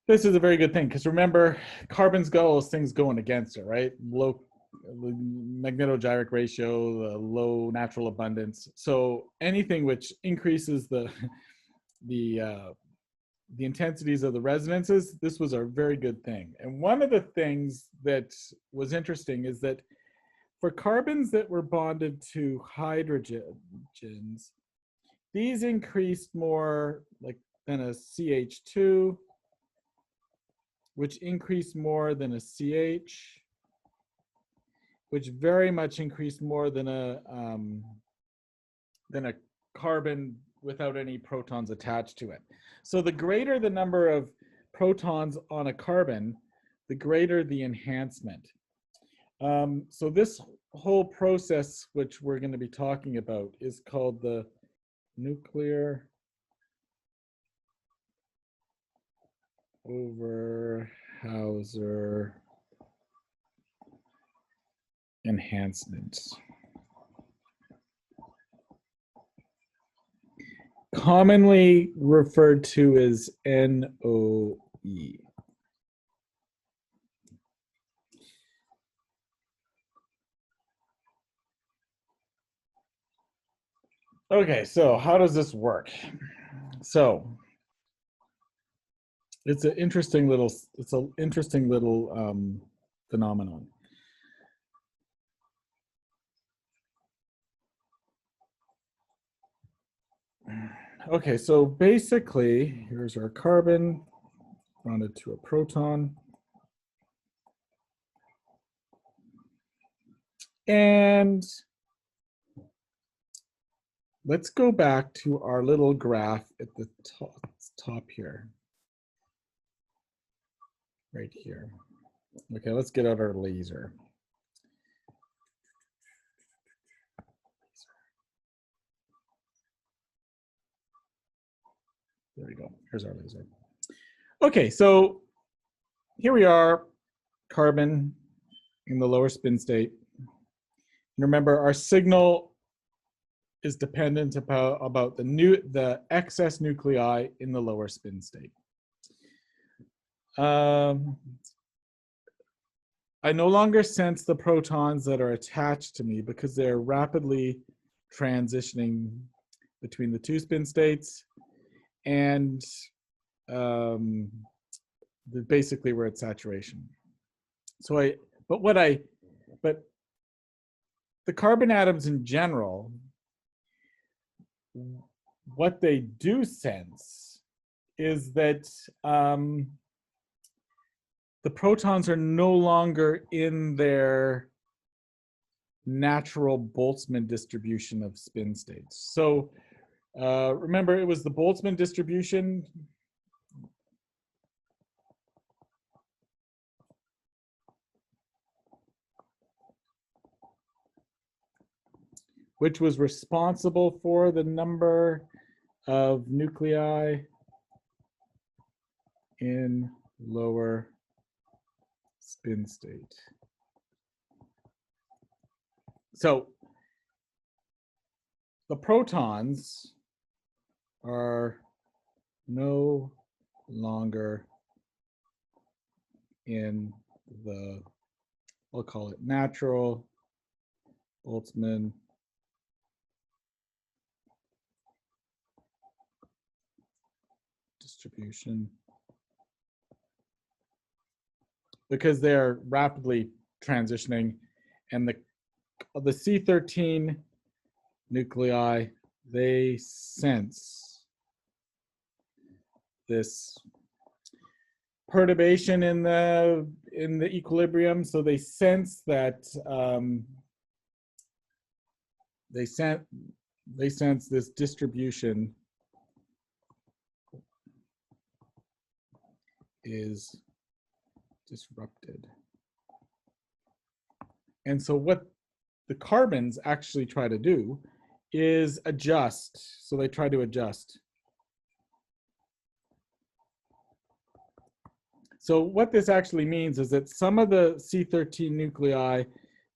This is a very good thing because remember, carbon's got all those things going against it, right? Low magnetogyric ratio, the low natural abundance. So anything which increases the intensities of the resonances, this was a very good thing. And one of the things that was interesting is that for carbons that were bonded to hydrogens, these increased more like than a CH2, which increased more than a CH, which very much increased more than a carbon without any protons attached to it. So the greater the number of protons on a carbon, the greater the enhancement. So this whole process, which we're going to be talking about, is called the nuclear Overhauser enhancement. Commonly referred to as NOE. Okay, so how does this work? So it's an interesting little phenomenon. Okay, so basically, here's our carbon bonded to a proton. And let's go back to our little graph at the top here. Right here. Okay, let's get out our laser. There we go. Here's our laser. Okay, so here we are, carbon in the lower spin state. And remember, our signal is dependent about the excess nuclei in the lower spin state. I no longer sense the protons that are attached to me because they're rapidly transitioning between the two spin states, and basically we're at saturation. So but the carbon atoms in general, what they do sense is that the protons are no longer in their natural Boltzmann distribution of spin states. So remember, it was the Boltzmann distribution which was responsible for the number of nuclei in lower spin state. So the protons are no longer in the, we'll call it natural Boltzmann distribution, because they're rapidly transitioning, and the C13 nuclei, they sense this perturbation in the equilibrium, so they sense that they sense this distribution is disrupted. And so what the carbons actually try to do is adjust. So they try to adjust. So what this actually means is that some of the C13 nuclei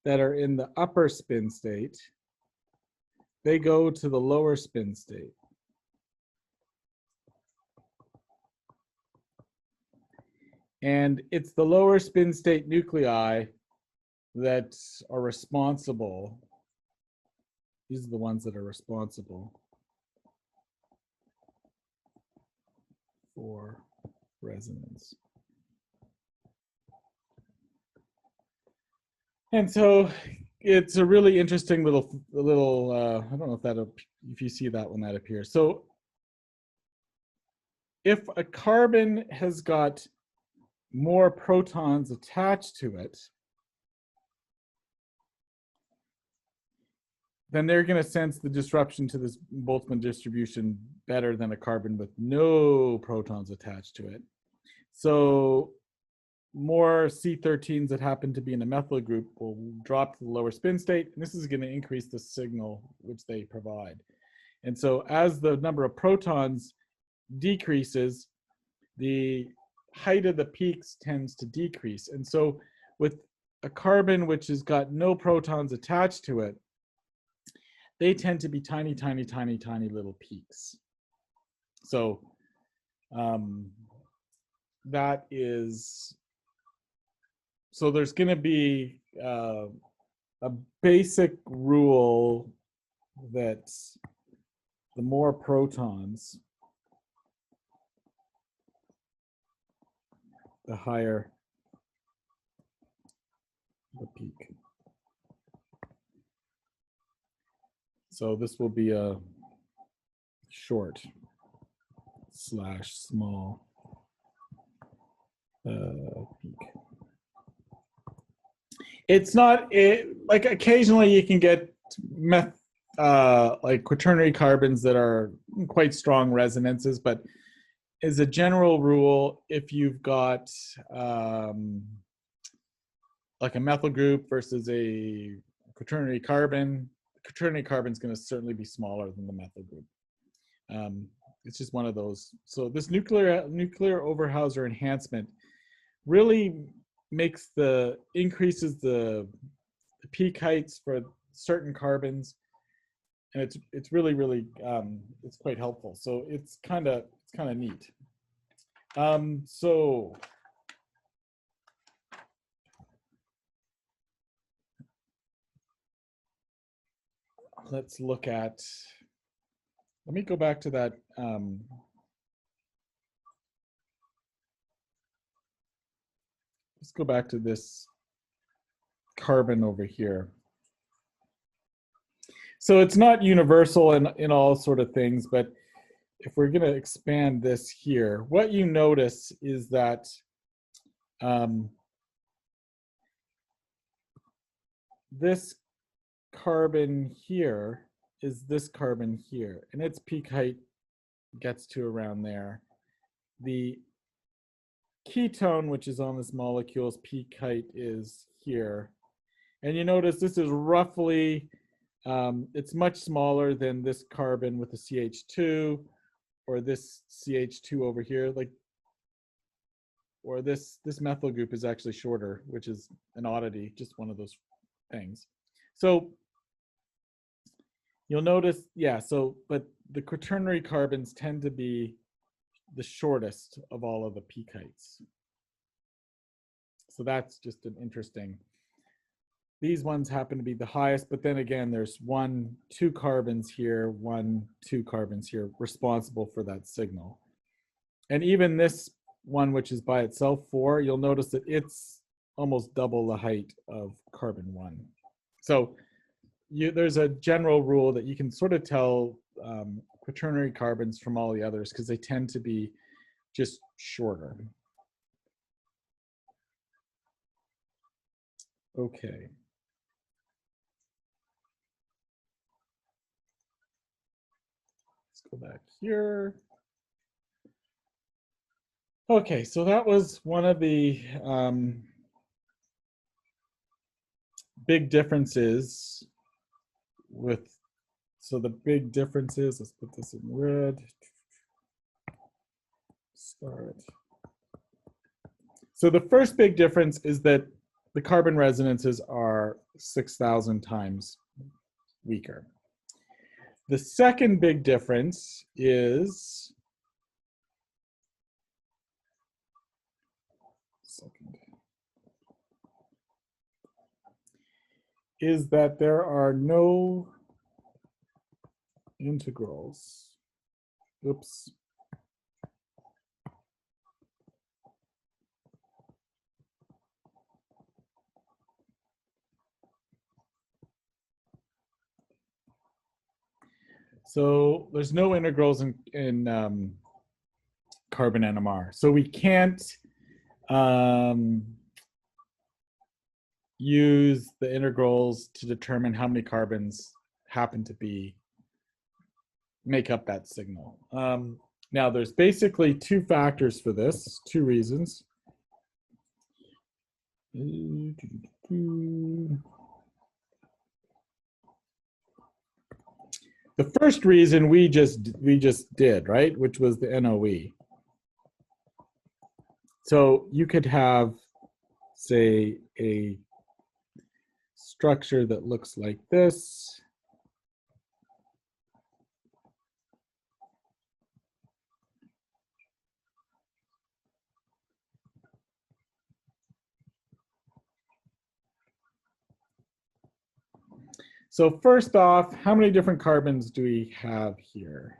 that are in the upper spin state, they go to the lower spin state. And it's the lower spin state nuclei that are responsible. These are the ones that are responsible for resonance. And so it's a really interesting little I don't know if you see that when that appears. So if a carbon has got more protons attached to it, then they're going to sense the disruption to this Boltzmann distribution better than a carbon with no protons attached to it. So more C13s that happen to be in a methyl group will drop to the lower spin state, and this is going to increase the signal which they provide. And so as the number of protons decreases, the height of the peaks tends to decrease. And so with a carbon which has got no protons attached to it, they tend to be tiny, tiny, tiny, tiny little peaks. So that is, so there's going to be a basic rule that the more protons, the higher the peak. So this will be a short / small peak. It's not like occasionally you can get like quaternary carbons that are quite strong resonances, but as a general rule, if you've got like a methyl group versus a quaternary carbon, the quaternary carbon is going to certainly be smaller than the methyl group. It's just one of those. So this nuclear Overhauser enhancement really increases the peak heights for certain carbons, and it's really it's quite helpful. So it's kind of neat. So let's look at, let me go back to that. Let's go back to this carbon over here. So it's not universal in all sort of things, but if we're going to expand this here, what you notice is that this carbon here is this carbon here, and its peak height gets to around there. The ketone, which is on this molecule's peak height, is here. And you notice this is roughly, it's much smaller than this carbon with the CH2, or this CH2 over here, like, or this methyl group is actually shorter, which is an oddity, just one of those things. So you'll notice, yeah, so, but the quaternary carbons tend to be the shortest of all of the peak heights. So that's just an interesting, these ones happen to be the highest, but then again, there's 1, 2 carbons here, 1, 2 carbons here responsible for that signal. And even this one, which is by itself 4, you'll notice that it's almost double the height of carbon 1. So there's a general rule that you can sort of tell quaternary carbons from all the others because they tend to be just shorter. Okay. Let's go back here. Okay, so that was one of the big differences with, so the big differences, let's put this in red. Start. So the first big difference is that the carbon resonances are 6,000 times weaker. The second big difference is, that there are no integrals. Oops. So there's no integrals in carbon NMR. So we can't use the integrals to determine how many carbons happen to make up that signal. Now there's basically two factors for this, two reasons. The first reason we just did, right, which was the NOE. So you could have, say, a structure that looks like this. So first off, how many different carbons do we have here?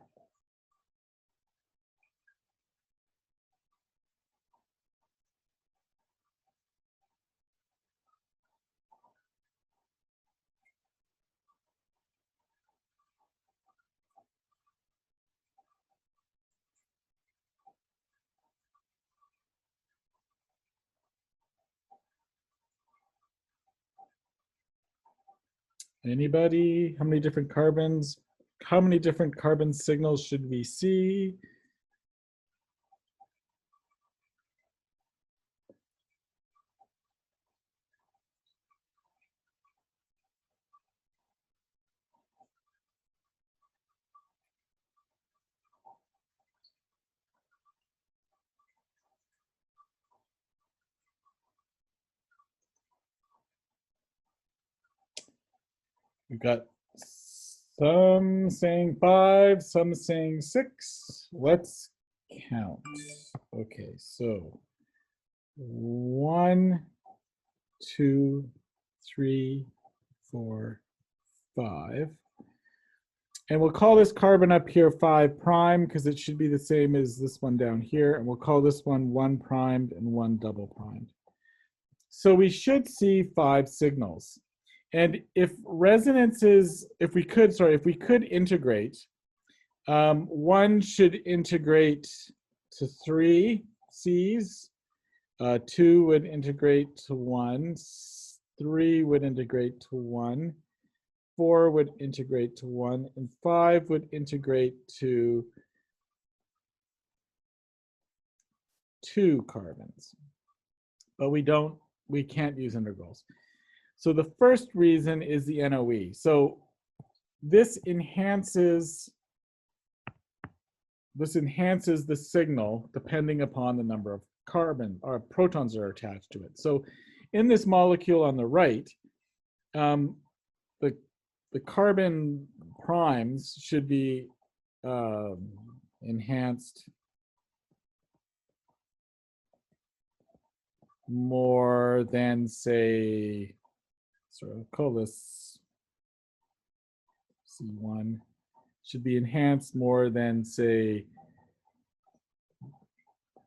Anybody? How many different carbons? How many different carbon signals should we see? We've got some saying 5, some saying 6. Let's count. Okay, so 1, 2, 3, 4, 5. And we'll call this carbon up here 5 prime because it should be the same as this one down here. And we'll call this one 1 primed and 1 double primed. So we should see 5 signals. And if resonances, if we could integrate, 1 should integrate to 3 C's, 2 would integrate to 1, 3 would integrate to 1, 4 would integrate to 1, and 5 would integrate to 2 carbons. But we can't use integrals. So the first reason is the NOE. So this enhances the signal depending upon the number of carbon or protons that are attached to it. So in this molecule on the right, the carbon primes should be enhanced more than, say, so I'll call this C1, should be enhanced more than, say,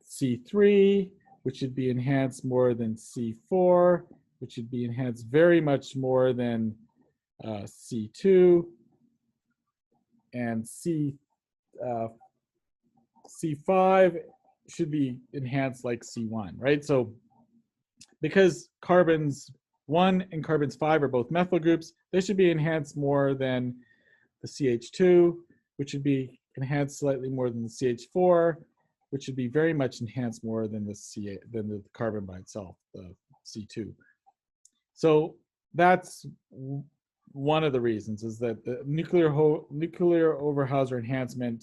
C3, which should be enhanced more than C4, which should be enhanced very much more than C2, and C5 should be enhanced like C1, right? So because carbons 1 and carbons 5 are both methyl groups, they should be enhanced more than the CH2, which should be enhanced slightly more than the CH4, which should be very much enhanced more than the carbon by itself, the C2. So that's one of the reasons, is that the nuclear Overhauser enhancement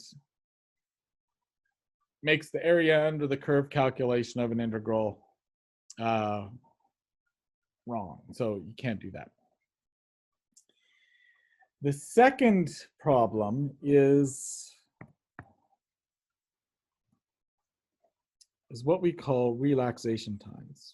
makes the area under the curve calculation of an integral wrong. So you can't do that. The second problem is what we call relaxation times.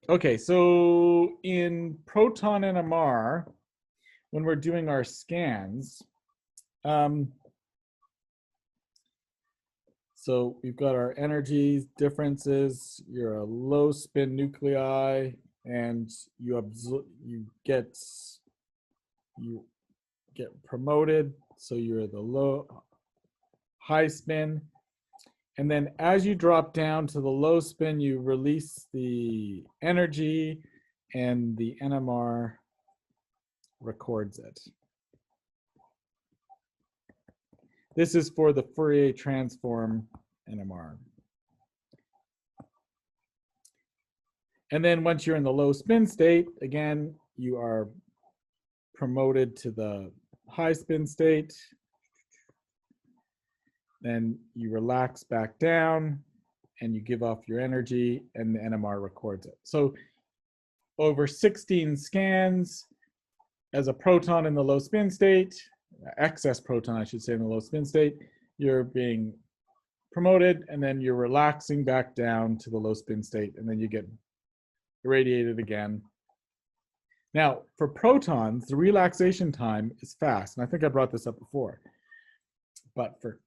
Okay, so in Proton NMR, when we're doing our scans, so we've got our energy differences. You're a low spin nuclei, and you get promoted, so you're the high spin. And then as you drop down to the low spin, you release the energy and the NMR records it. This is for the Fourier transform NMR. And then once you're in the low spin state, again, you are promoted to the high spin state. Then you relax back down and you give off your energy and the NMR records it. So over 16 scans as a proton in the low spin state, excess proton, I should say, in the low spin state, you're being promoted and then you're relaxing back down to the low spin state and then you get irradiated again. Now, for protons, the relaxation time is fast. And I think I brought this up before. But for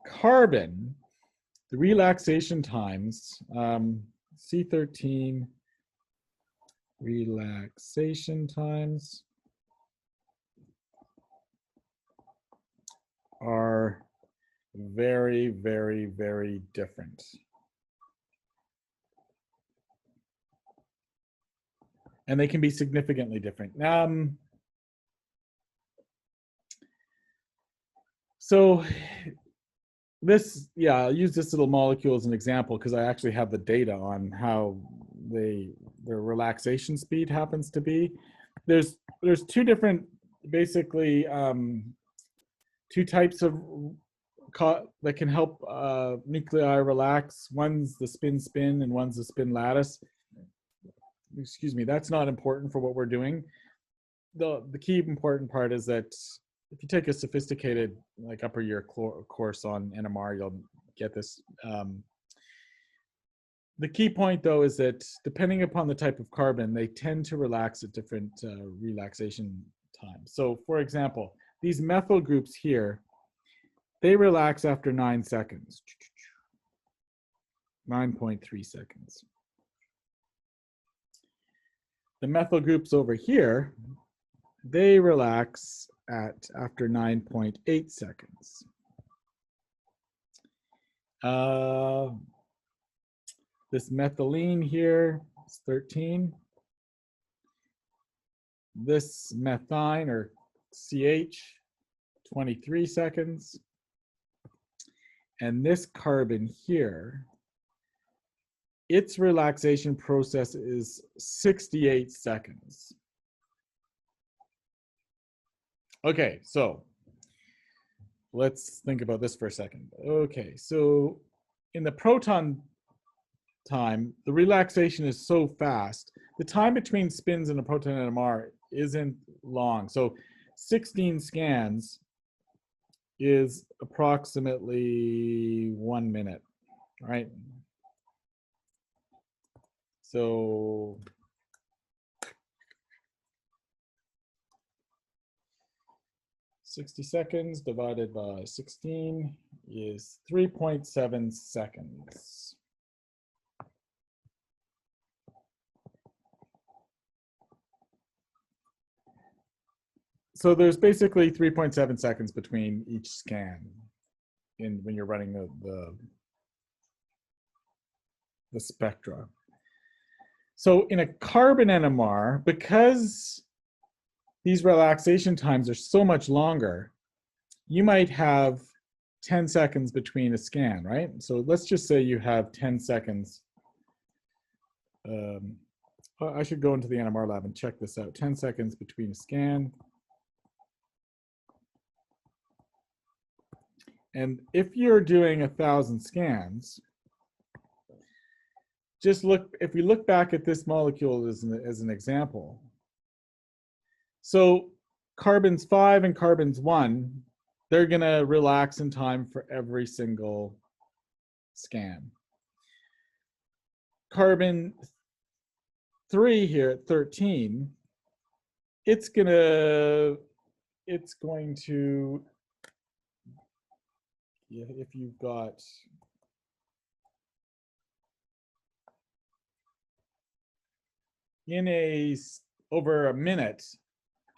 carbon, the relaxation times, C13 relaxation times are very, very, very different. And they can be significantly different. So this, yeah, I'll use this little molecule as an example because I actually have the data on how their relaxation speed happens to be. There's two different, basically, two types of that can help nuclei relax. One's the spin-spin and one's the spin lattice. Excuse me, that's not important for what we're doing. The key important part is that if you take a sophisticated, like upper year course on NMR, you'll get this. The key point though is that depending upon the type of carbon, they tend to relax at different relaxation times. So for example, these methyl groups here, they relax after 9 seconds, 9.3 seconds. The methyl groups over here, they relax after 9.8 seconds. This methylene here is 13. This methine or CH, 23 seconds. And this carbon here, its relaxation process is 68 seconds. Okay, so let's think about this for a second. Okay, so in the proton time, the relaxation is so fast. The time between spins in a proton NMR isn't long. So 16 scans is approximately 1 minute, right? So $60 seconds divided by 16 is 3.7 seconds. So there's basically 3.7 seconds between each scan when you're running the spectra. So in a carbon NMR, because these relaxation times are so much longer, you might have 10 seconds between a scan, right? So let's just say you have 10 seconds. I should go into the NMR lab and check this out. 10 seconds between a scan. And if you're doing 1,000 scans, just look, if we look back at this molecule as an example. So carbons 5 and carbons 1, they're gonna relax in time for every single scan. Carbon 3 here at 13, it's going to, if you've got over a minute,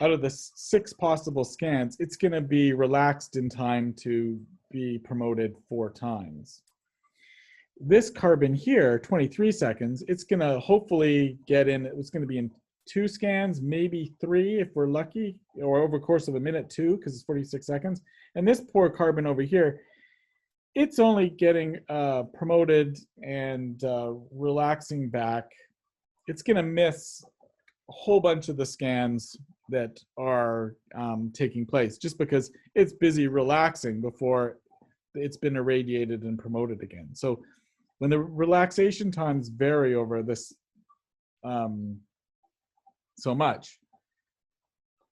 out of the 6 possible scans, it's going to be relaxed in time to be promoted 4 times. This carbon here, 23 seconds, it's going to hopefully get in, it's going to be in 2 scans, maybe 3 if we're lucky, or over the course of a minute 2, because it's 46 seconds. And this poor carbon over here, it's only getting promoted and relaxing back. It's going to miss a whole bunch of the scans that are taking place just because it's busy relaxing before it's been irradiated and promoted again. So when the relaxation times vary over this so much,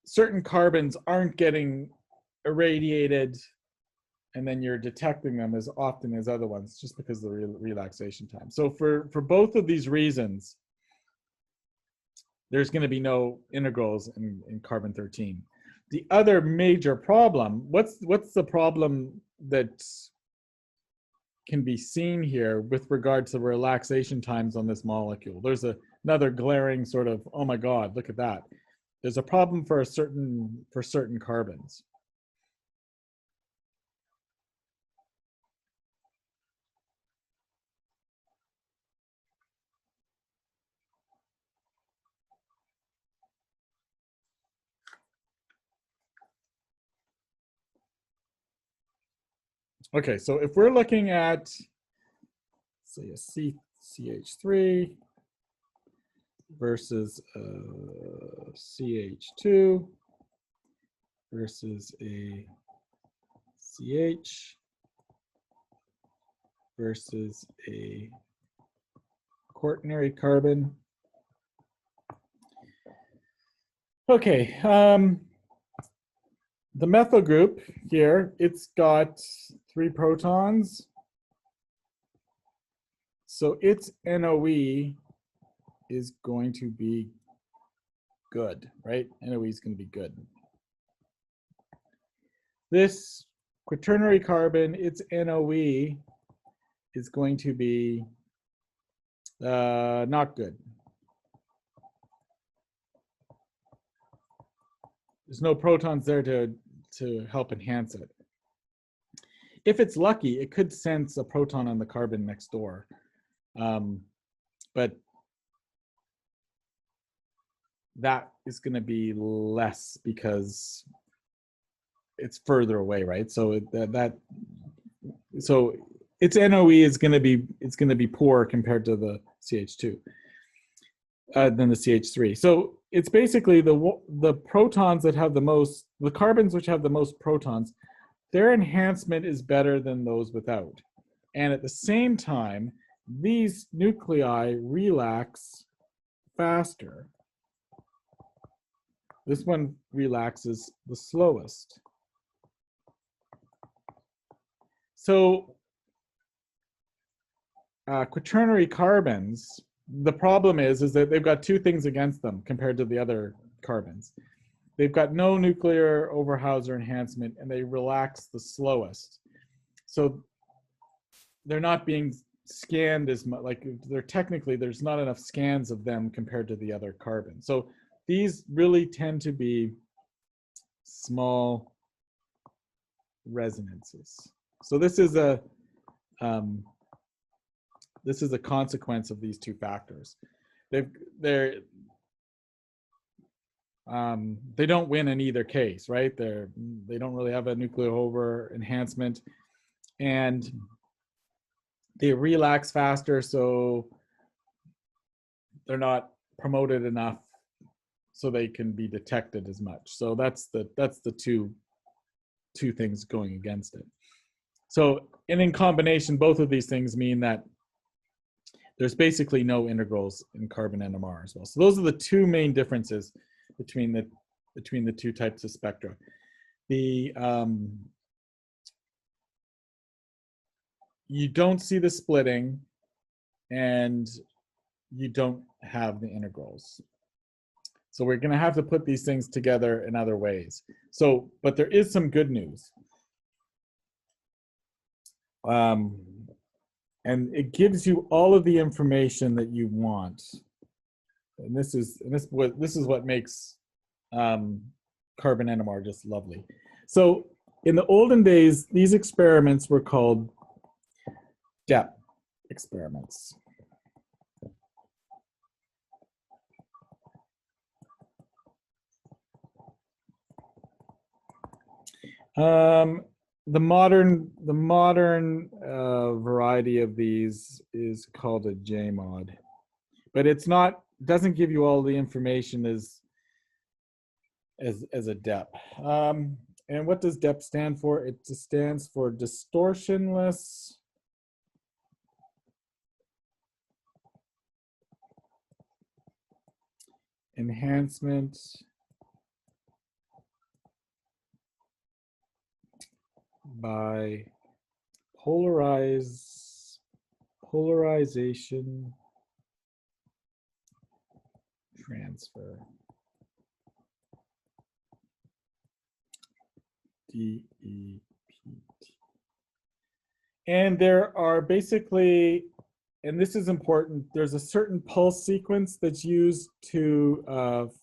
certain carbons aren't getting irradiated and then you're detecting them as often as other ones just because of the relaxation time. So for both of these reasons, there's going to be no integrals in carbon 13. The other major problem, what's the problem that can be seen here with regard to relaxation times on this molecule? There's another glaring sort of, oh my God, look at that. There's a problem for certain carbons. Okay, so if we're looking at, say, a CH3 versus a CH2 versus a CH versus a quaternary carbon. Okay, the methyl group here, it's got 3 protons. So its NOE is going to be good, right? NOE is going to be good. This quaternary carbon, its NOE is going to be not good. There's no protons there to help enhance it. If it's lucky, it could sense a proton on the carbon next door. But that is going to be less because it's further away, right? So so its NOE is going to be poor compared to the CH2 than the CH3. So it's basically the protons that have the carbons which have the most protons, their enhancement is better than those without. And at the same time, these nuclei relax faster. This one relaxes the slowest. So quaternary carbons, the problem is that they've got 2 things against them compared to the other carbons. They've got no nuclear Overhauser enhancement and they relax the slowest. So they're not being scanned as much, like there's not enough scans of them compared to the other carbons. So these really tend to be small resonances. So this is a consequence of these 2 factors. They don't win in either case, right? They don't really have a nuclear over enhancement, and they relax faster, so they're not promoted enough so they can be detected as much. So that's the two things going against it. So, and in combination, both of these things mean that there's basically no integrals in carbon NMR as well. So those are the 2 main differences between the 2 types of spectra. You don't see the splitting, and you don't have the integrals. So we're going to have to put these things together in other ways. So, but there is some good news. And it gives you all of the information that you want. And this is what makes carbon NMR just lovely. So in the olden days, these experiments were called depth experiments. The modern variety of these is called a JMOD, but it's not, doesn't give you all the information as a depth. And what does depth stand for? It just stands for distortionless enhancement by polarization transfer. DEPT. And there are basically, and this is important, there's a certain pulse sequence that's used to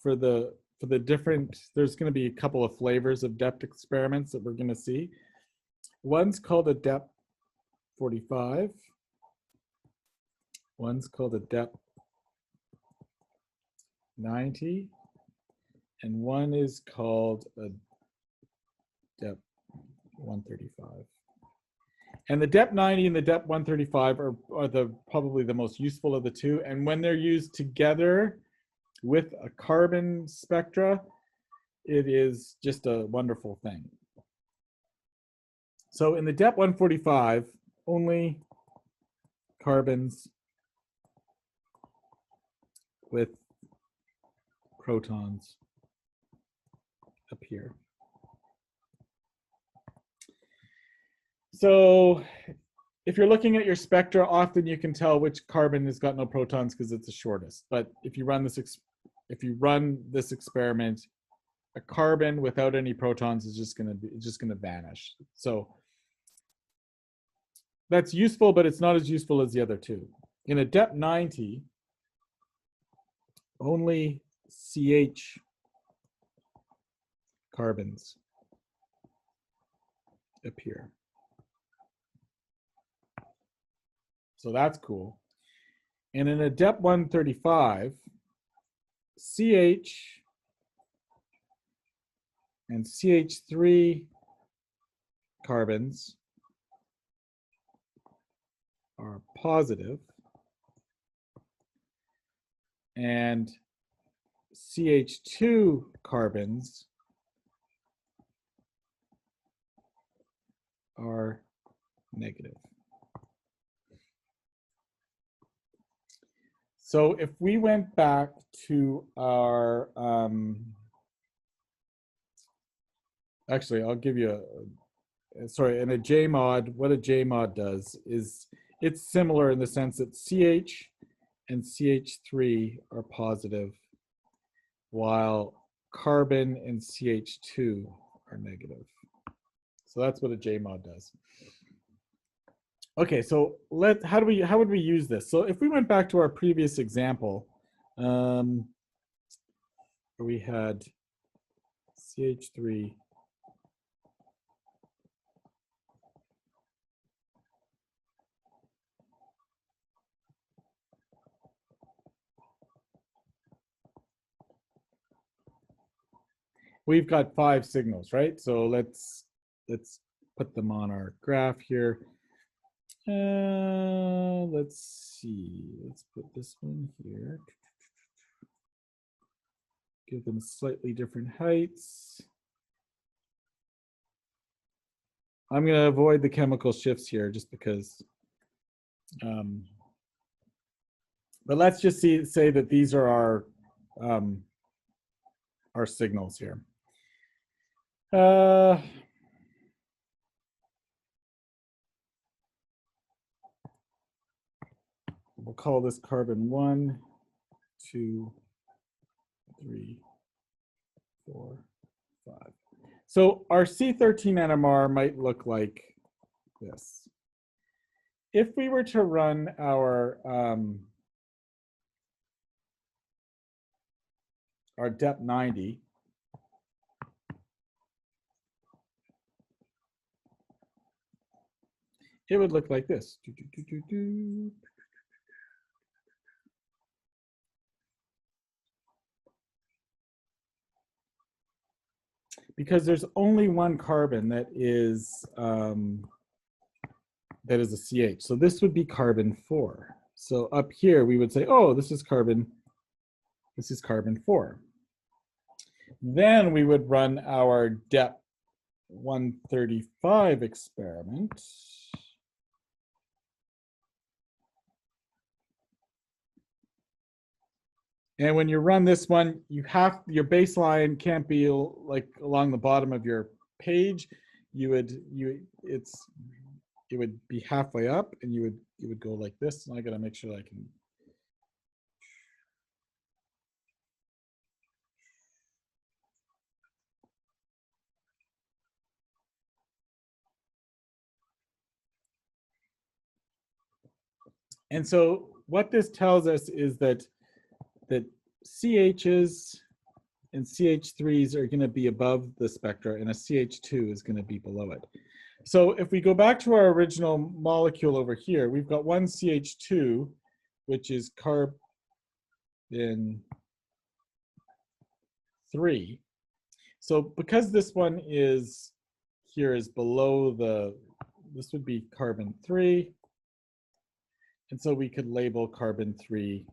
for the different, there's going to be a couple of flavors of depth experiments that we're going to see. One's called a depth 45. One's called a depth 90. And one is called a depth 135. And the depth 90 and the depth 135 are probably the most useful of the two. And when they're used together with a carbon spectra, it is just a wonderful thing. So in the depth 145, only carbons with protons appear. So if you're looking at your spectra, often you can tell which carbon has got no protons because it's the shortest. But if you run this experiment, a carbon without any protons is just going to vanish. So that's useful, but it's not as useful as the other two. In a depth 90, only CH carbons appear. So that's cool. And in a depth 135, CH and CH3 carbons are positive, and CH2 carbons are negative. So if we went back to our, actually, I'll give you sorry, in a JMOD, what a JMOD does is it's similar in the sense that CH and CH3 are positive, while carbon and CH2 are negative. So that's what a JMOD does. Okay, so how would we use this? So if we went back to our previous example, where we had CH3 we've got 5 signals, right? So let's put them on our graph here. Let's see, let's put this one here. Give them slightly different heights. I'm going to avoid the chemical shifts here just because, but let's just say that these are our signals here. We'll call this carbon 1, 2, 3, 4, 5. So our C13 NMR might look like this. If we were to run our depth 90, it would look like this. Do, do, do, do, do. Because there's only one carbon that is a CH. So this would be carbon 4. So up here we would say, oh, this is carbon 4. Then we would run our DEP 135 experiment. And when you run this one, your baseline can't be like along the bottom of your page. It would be halfway up, and you would go like this. And I gotta make sure I can. And so what this tells us is that CHs and CH3s are going to be above the spectra, and a CH2 is going to be below it. So if we go back to our original molecule over here, we've got one CH2, which is carbon 3. So because this one is below this would be carbon 3. And so we could label carbon 3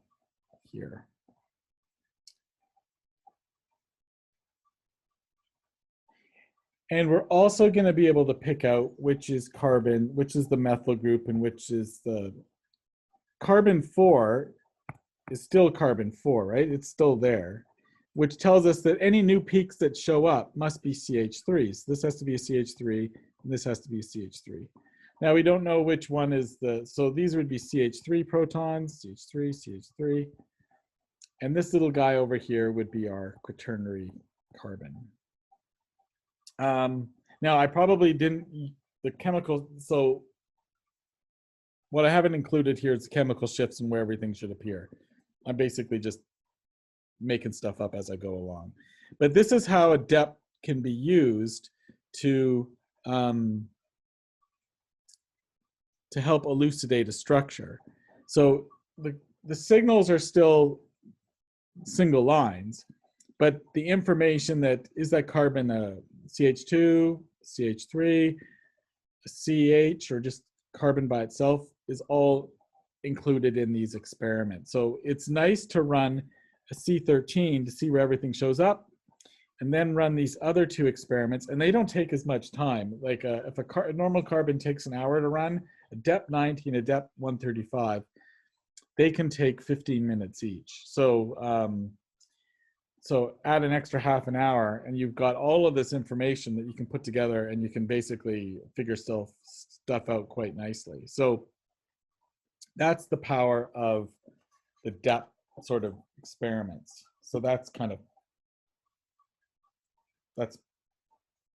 here. And we're also going to be able to pick out which is the methyl group, and which is the carbon 4 is still carbon 4, right? It's still there, which tells us that any new peaks that show up must be CH3s. This has to be a CH3, and this has to be a CH3. Now we don't know which one is so these would be CH3 protons, CH3, CH3. And this little guy over here would be our quaternary carbon. Now I probably didn't, the chemical, so what I haven't included here is chemical shifts and where everything should appear. I'm basically just making stuff up as I go along. But this is how a DEP can be used to help elucidate a structure. So the signals are still single lines, but the information that is that carbon a CH2, CH3, a CH, or just carbon by itself is all included in these experiments. So it's nice to run a C13 to see where everything shows up, and then run these other two experiments, and they don't take as much time. Like if a normal carbon takes an hour to run, a DEP 90 and a DEP 135, they can take 15 minutes each. So so add an extra half an hour, and you've got all of this information that you can put together, and you can basically figure stuff out quite nicely. So that's the power of the DEP sort of experiments. So that's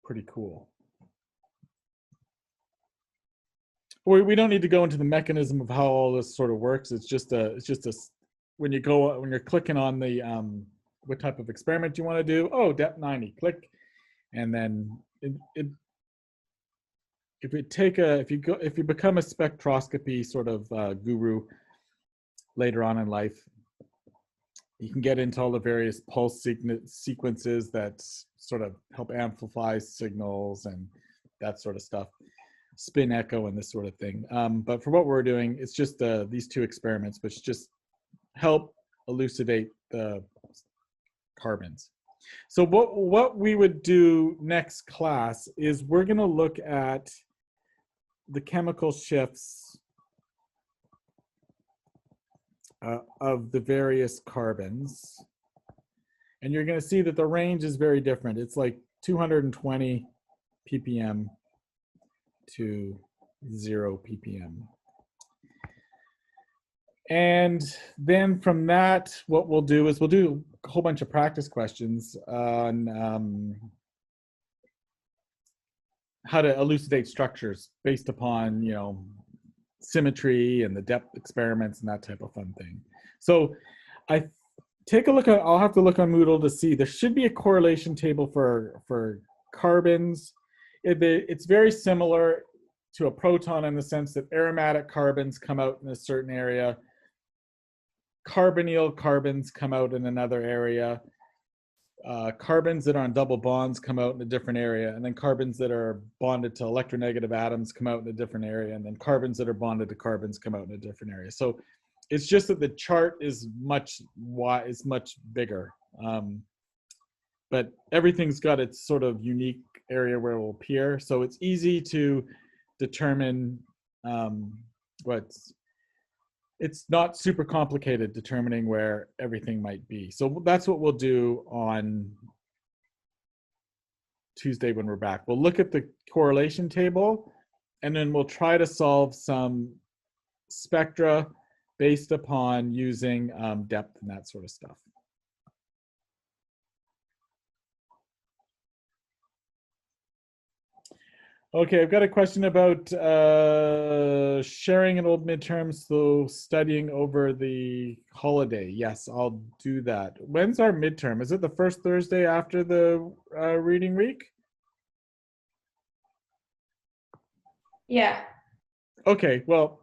pretty cool. We don't need to go into the mechanism of how all this sort of works. It's just when you're clicking on the what type of experiment you want to do. Oh, DEP 90, click, and then if you become a spectroscopy sort of guru later on in life, you can get into all the various pulse sequences that sort of help amplify signals and that sort of stuff, spin echo and this sort of thing. But for what we're doing, it's just these two experiments, which just help elucidate the carbons. So what we would do next class is we're going to look at the chemical shifts of the various carbons. And you're going to see that the range is very different. It's like 220 ppm to 0 ppm. And then from that, what we'll do is we'll do a whole bunch of practice questions on how to elucidate structures based upon, symmetry and the DEP experiments and that type of fun thing. So I'll have to look on Moodle to see. There should be a correlation table for carbons. It's very similar to a proton in the sense that aromatic carbons come out in a certain area, carbonyl carbons come out in another area, carbons that are on double bonds come out in a different area, and then carbons that are bonded to electronegative atoms come out in a different area, and then carbons that are bonded to carbons come out in a different area. So it's just that the chart is much bigger, but everything's got its sort of unique area where it will appear. So it's easy to determine it's not super complicated determining where everything might be. So that's what we'll do on Tuesday when we're back. We'll look at the correlation table, and then we'll try to solve some spectra based upon using depth and that sort of stuff. Okay, I've got a question about sharing an old midterm, so studying over the holiday. Yes, I'll do that. When's our midterm? Is it the first Thursday after the reading week? Yeah. Okay, well,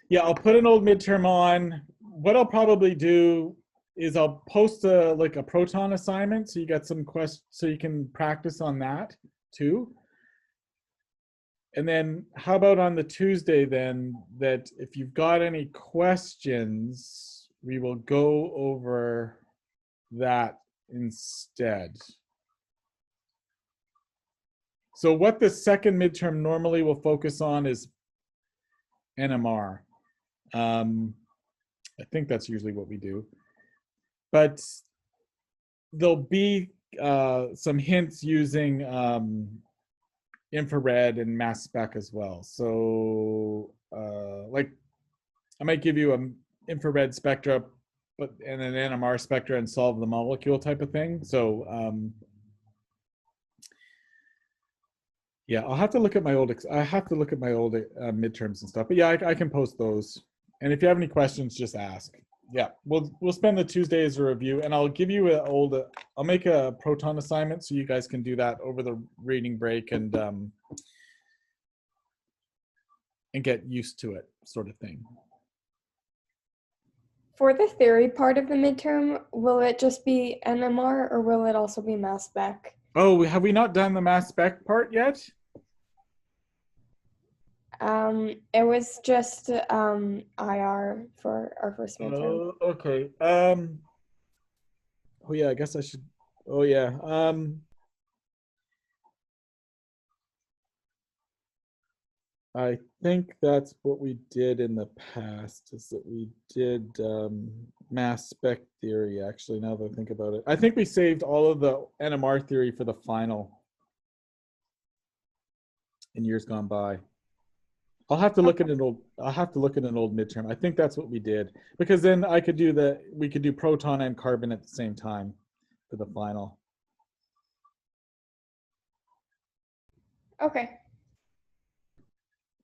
yeah, I'll put an old midterm on. What I'll probably do is I'll post a proton assignment, so you got some questions, so you can practice on that too. And then how about on the Tuesday then, that if you've got any questions, we will go over that instead. So what the second midterm normally will focus on is NMR. I think that's usually what we do. But there'll be some hints using infrared and mass spec as well. So like I might give you an infrared spectra and an NMR spectra and solve the molecule type of thing. So yeah, I'll have to look at my old midterms and stuff. But yeah, I can post those. And if you have any questions, just ask. Yeah, we'll spend the Tuesday as a review, and I'll give you I'll make a proton assignment so you guys can do that over the reading break and get used to it, sort of thing. For the theory part of the midterm, will it just be NMR or will it also be mass spec? Oh, have we not done the mass spec part yet? It was just IR for our first midterm. Oh, okay. Oh yeah, I guess I should. Oh yeah. I think that's what we did in the past, is that we did mass spec theory, actually, now that I think about it. I think we saved all of the NMR theory for the final in years gone by. I'll have to look at an old midterm. I think that's what we did, because then we could do proton and carbon at the same time for the final. Okay.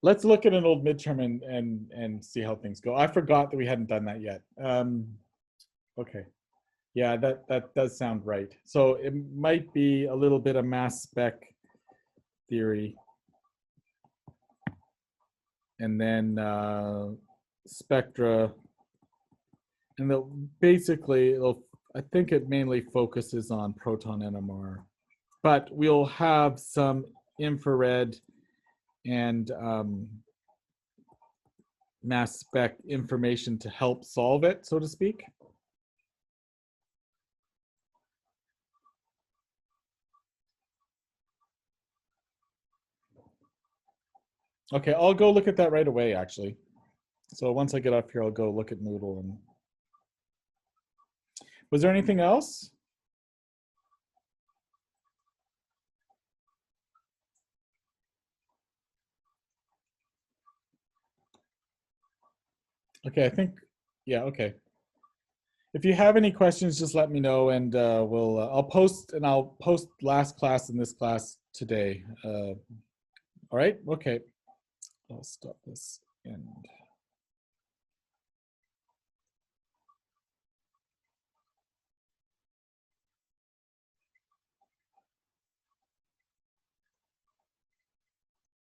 Let's look at an old midterm and see how things go. I forgot that we hadn't done that yet. Okay. Yeah, that does sound right. So it might be a little bit of mass spec theory. And then spectra. And I think it mainly focuses on proton NMR. But we'll have some infrared and mass spec information to help solve it, so to speak. Okay, I'll go look at that right away, actually. So once I get off here, I'll go look at Moodle. And was there anything else? Okay, I think, yeah, okay. If you have any questions, just let me know, and I'll post last class and this class today. All right, okay. I'll stop this end.